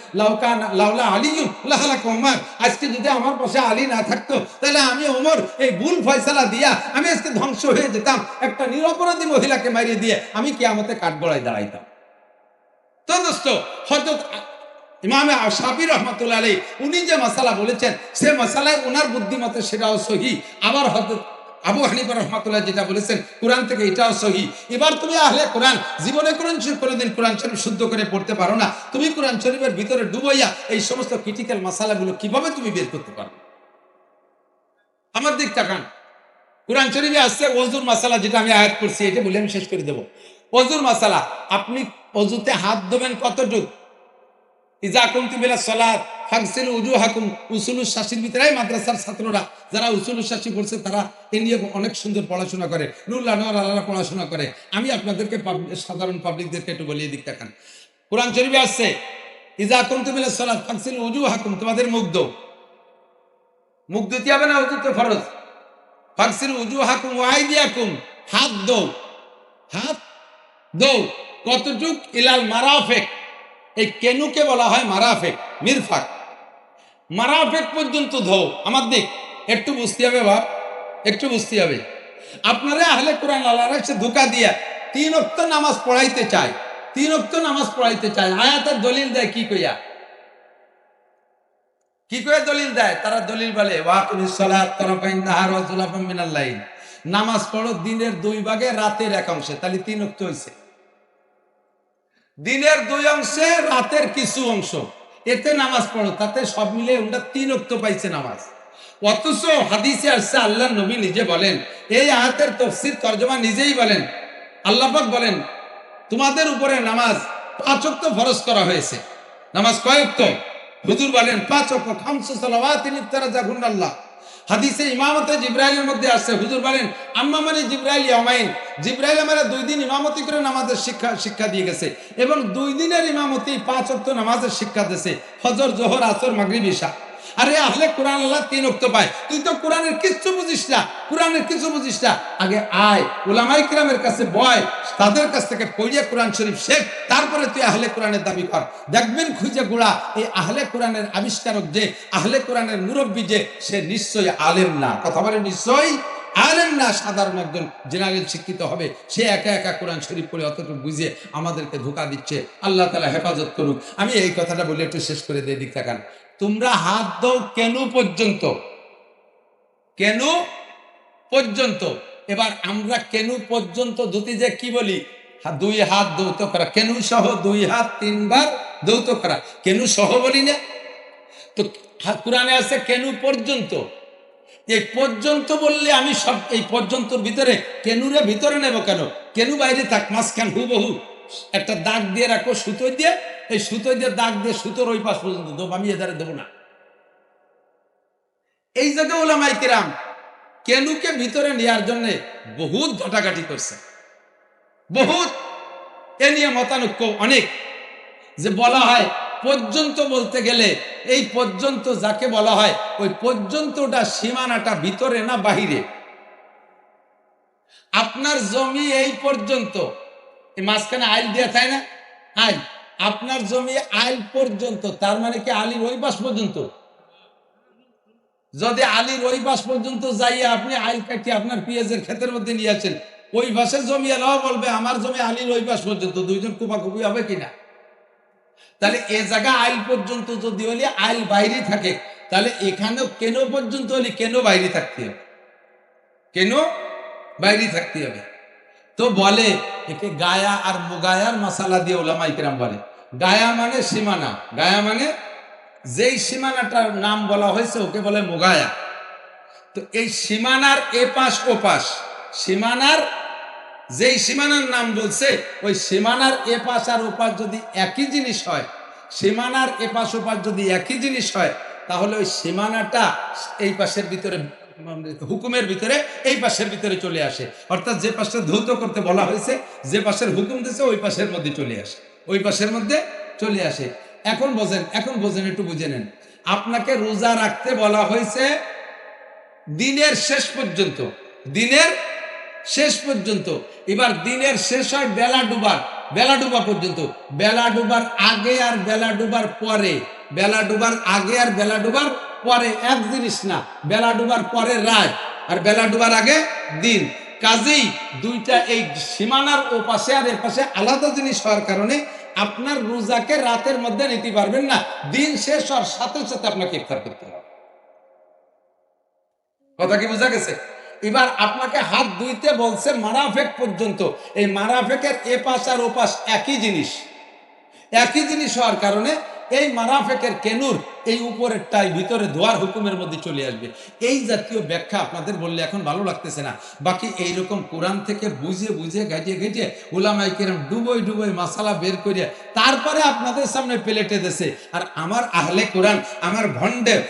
লাউলা আলিয়ুন লাহালাকা ওমর। আজকে যদি আমার পাশে আলী না থাকতো, তাহলে আমি ওমর এই ভুল ফয়সালা দিয়া আমি আজকে ধ্বংস হয়ে যেতাম। একটা নিরপরাধী মহিলাকে মারিয়ে দিয়ে আমি কিয়ামতে কাঠগড়ায় দাঁড়াইতাম। তো দোস্ত, হযরত ইমাম শাফিঈ রাহমাতুল্লাহ আলাইহি উনি যে মাসালা বলেছেন, সে মাসালায় ওনার বুদ্ধিমতে সেটাও সহিহ। আবার হযরত আবু হানিফা রাহমাতুল্লাহ যেটা বলেছেন কোরআন থেকে, এটাও সহিহ। এবার তুমি আহলে কোরআন, জীবনে কোরআন শরীফ কোনোদিন কোরআন শরীফ শুদ্ধ করে পড়তে পারো না, তুমি কোরআন শরীফের ভিতরে ডুবাইয়া এই সমস্ত ক্রিটিক্যাল মাসালাগুলো কিভাবে তুমি বের করতে পারো? আমার দিক তাকান। কোরআন শরীফে আসছে ওযুর মাসালা, যেটা আমি আয়াত করছি, এটা বলে আমি শেষ করে দেব। ওযুর মাসালা, আপনি ওযুতে হাত ধোবেন কতটুক? ইজা কুনতুম ইলা সালাত ফাগসিলু উজুহাকুম। উসুলুস শাসির ভিতরে মাদ্রাসার ছাত্ররা যারা উসুলুস শাসি পড়ছে, তারা এ নিয়ে অনেক সুন্দর পড়াশোনা করে, নুরুল আনোয়ার আলারা পড়াশোনা করে। আমি আপনাদেরকে সাধারণ পাবলিকদেরকে একটু বলিয়ে দিক দেখান। কোরআন শরীফে আসছে ইজা কুনতুম ইলা সালাত ফাগসিলু উজুহাকুম, তোমাদের মুখ ধুতে হবে না? ওযু তো ফরজ। ফাগসিলু উজুহাকুম ওয়া আইদিয়াকুম, হাত দৌ কতটুক? ইলাল মারাফিক। এই কেনুকে বলা হয় মারাফেক, মিরফাক। মারাফেক পর্যন্ত ধো। আমার দিক একটু বুঝতে হবে বাপ, একটু বুঝতে হবে। আপনারা আহলে কোরআন আল্লাহরা সে ধোঁকা দিয়া 3 ওয়াক্ত নামাজ পড়াইতে চায়, 3 ওয়াক্ত নামাজ পড়াইতে চায়। আয়াতের দলিল দেয় কি কইয়া দলিল দেয়? তারা দলিল বলে ওয়াকিমিস সালাত তারাফাইন নাহার ওয়া যুলাফাম মিনাল লাইল। নামাজ পড়ো দিনের 2 ভাগে, রাতের 1 অংশে, তাহলে 3 ওয়াক্ত হইছে। দিনের 2 অংশে, রাতের কিছু অংশ, এতে নামাজ পড়ো, তাতে সব মিলে ওটা 3 ওয়াক্ত পাইছে নামাজ। অথচ হাদিসে আসছে, আল্লাহ নবী নিজে বলেন, এই আয়াতের তাফসীর তরজমা নিজেই বলেন, আল্লাহ পাক বলেন তোমাদের উপরে নামাজ 5 ওয়াক্ত ফরজ করা হয়েছে। নামাজ কয় ওয়াক্ত? হুজুর বলেন 5 ওয়াক্ত। খামসু সালাওয়াতিন ইফতারাজাহুন্নাল্লাহ। হাদিসে ইমামতে জিবরাইলের মধ্যে আসছে, হুজুর বলেন আম্মা মানে জিবরাইল ইয়ামাইন, জিবরাইল আমারে 2 দিন ইমামতি করে নামাজের শিক্ষা দিয়ে গেছে, এবং 2 দিনের ইমামতি 5 ওয়াক্ত নামাজের শিক্ষা দিয়েছে, ফজর, জোহর, আসর, মাগরিব, ইশা। আরে আহলে কোরআন আল্লাহ 3 ওয়াক্ত পায়, তুই তো কোরআনের কিছু বুঝিস না, কোরআনের কিছু বুঝিস না। আগে আয় উলামায়ে কিরামের কাছে বয়, তাদের কাছ থেকে পড়িয়ে কোরআন শরীফ শেখ, তারপরে তুই আহলে কোরআনের দাবি কর। দেখবেন খুঁজে গোড়া এই আহলে কোরআনের আবিষ্কারক যে, আহলে কোরআনের মুরব্বী যে, সে নিশ্চয়ই আলেম না। কথা বলে নিশ্চয়ই আলেম না, সাধারণ একজন জেনারেল শিক্ষিত হবে, সে একা একা কোরআন শরীফ পড়ে অতটুকু বুঝে আমাদেরকে ধোঁকা দিচ্ছে। আল্লাহ তাআলা হেফাজত করুক। আমি এই কথাটা বলে একটু শেষ করে দিয়ে দিক থাকান। তোমরা হাত দাও কেন পর্যন্ত, কেন পর্যন্ত। এবার আমরা কেন পর্যন্ত ধুতি যে কি বলি, 2 হাত দৌত করা, কেন সহ 2 হাত 3 বার দৌত করা, কেন সহ বলি না তো। কোরআনে আছে কেন পর্যন্ত, এই পর্যন্ত বললে আমি সব এই পর্যন্তর ভিতরে কেনুরে ভিতরে নেব কেন, কেনু বাইরে থাক, মাঝখান হুবহু একটা দাগ দিয়ে রাখো সুতো দিয়ে, এই সুতো দিয়ে দাগ দিয়ে সুতোর ওই পাশ পর্যন্ত দেবো, আমি এধারে দেবো না। এই জায়গায় উলামায়ে কিরাম কেনুকে ভিতরে নেওয়ার জন্য বহুত ঘটাঘাটি করছে, বহুত এ নিয়ে মতানৈক্য অনেক। যে বলা হয় পর্যন্ত বলতে গেলে এই পর্যন্ত যাকে বলা হয়, ওই পর্যন্তটা সীমানাটা ভিতরে না বাহিরে। আপনার জমি এই পর্যন্ত, এই মাঝখানে আইল দেওয়া থাকে না, আইল, আপনার জমি আইল পর্যন্ত, তার মানে কি আলির ওই পাশ পর্যন্ত। যদি আলির ওই পাশ পর্যন্ত যাইয়া আপনি আইল কাটিয়ে আপনার পেঁয়াজের ক্ষেতের মধ্যে নিয়ে আসেন, ওই পাশের জমি এলাও বলবে আমার জমি আলির ওই পাশ পর্যন্ত, দুইজন কুপাকুপি হবে কিনা। তাহলে এ জায়গা আইল পর্যন্ত যদি হলে আইল বাইরে থাকে, তাহলে এখানেও কেন পর্যন্ত হলে কেন বাইরে থাকতে হবে, কেন বাইরে থাকতে হবে। তো বলে একে গায়া আর মুগায়ার মশালা দিয়ে উলামায়ে কিরাম বলে। গায়া মানে সীমানা, গায়া মানে যেই সীমানাটার নাম বলা হয়েছে ওকে বলে মুগায়া। তো এই সীমানার এপাশ ওপাশ, সীমানার যেই সীমানার নাম বলছে ওই সীমানার এপাশ আর ওপাশ যদি একই জিনিস হয়, সীমানার এপাশ ওপাশ যদি একই জিনিস হয়, তাহলে ওই সীমানাটা এই পাশের ভিতরে, হুকুমের ভিতরে, এই পাশের ভিতরে চলে আসে। অর্থাৎ যে পাশে ধৌত করতে বলা হয়েছে, যে পাশের হুকুম দিয়েছে ওই পাশের মধ্যে চলে আসে, ওই পাশের মধ্যে চলে আসে। এখন বোঝেন, এখন বোঝেন, একটু বুঝে নেন। আপনাকে রোজা রাখতে বলা হয়েছে দিনের শেষ পর্যন্ত, দিনের শেষ পর্যন্ত। এবার দিনের শেষ হয় বেলা ডুবার, বেলা ডুবা পর্যন্ত। বেলা ডুবার আগে আর বেলা ডুবার পরে, বেলা ডুবার আগে আর বেলা ডুবার পরে এক জিনিস না। বেলা ডুবার পরে রাত আর বেলা ডুবার আগে দিন। কাজেই দুইটা এই সীমানার ও পাশে আর এর পাশে আলাদা জিনিস হওয়ার কারণে আপনার রোজাকে রাতের মধ্যে নিতে পারবেন না, দিন শেষ হওয়ার সাথে সাথে আপনাকে ইফতার করতে হবে। কথা কি বোঝা গেছে? এবার আপনাকে হাত ধুইতে বলছে মারাফেক পর্যন্ত। এই মারাফেকের এপাশ আর ওপাশ একই জিনিস, একই জিনিস হওয়ার কারণে এই মারাফেকের কেনুর এই উপরেরটাই ভিতরে ধোয়ার হুকুমের মধ্যে চলে আসবে। এই জাতীয় ব্যাখ্যা আপনাদের বললে এখন ভালো লাগতেছে না। বাকি এইরকম কোরআন থেকে বুঝে বুঝে ঘেঁটে ঘেঁটে উলামায়ে কিরাম ডুবোই ডুবোই মাসালা বের করে তারপরে আপনাদের সামনে প্লেটে দেশে। আর আমার আহলে কোরআন,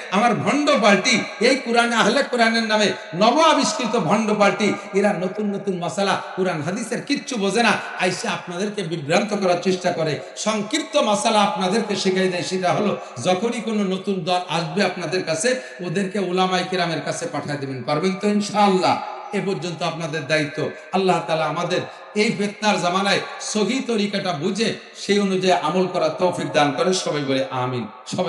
আমার ভণ্ড পার্টি, এই কোরআনে আহলে কোরআনের নামে নব আবিষ্কৃত ভণ্ড পার্টি, এরা নতুন নতুন মাসালা কোরআন হাদিসের কিচ্ছু বোঝে না, আইসা আপনাদেরকে বিভ্রান্ত করার চেষ্টা করে। সংক্ষিপ্ত মাসালা আপনাদেরকে শেখাই দেয়। সেটা হলো যখনই কোনো নতুন দল আসবে আপনাদের কাছে, ওদেরকে উলামায়ে কিরামের কাছে পাঠিয়ে দেবেন। পারবেন তো ইনশাআল্লাহ? এ পর্যন্ত আপনাদের দায়িত্ব। আল্লাহ তাআলা আমাদের এই ফিতনার জামানায় সহি তরিকাটা বুঝে সেই অনুযায়ী আমল করার তৌফিক দান করে। সবাই বলে আমিন। সবাই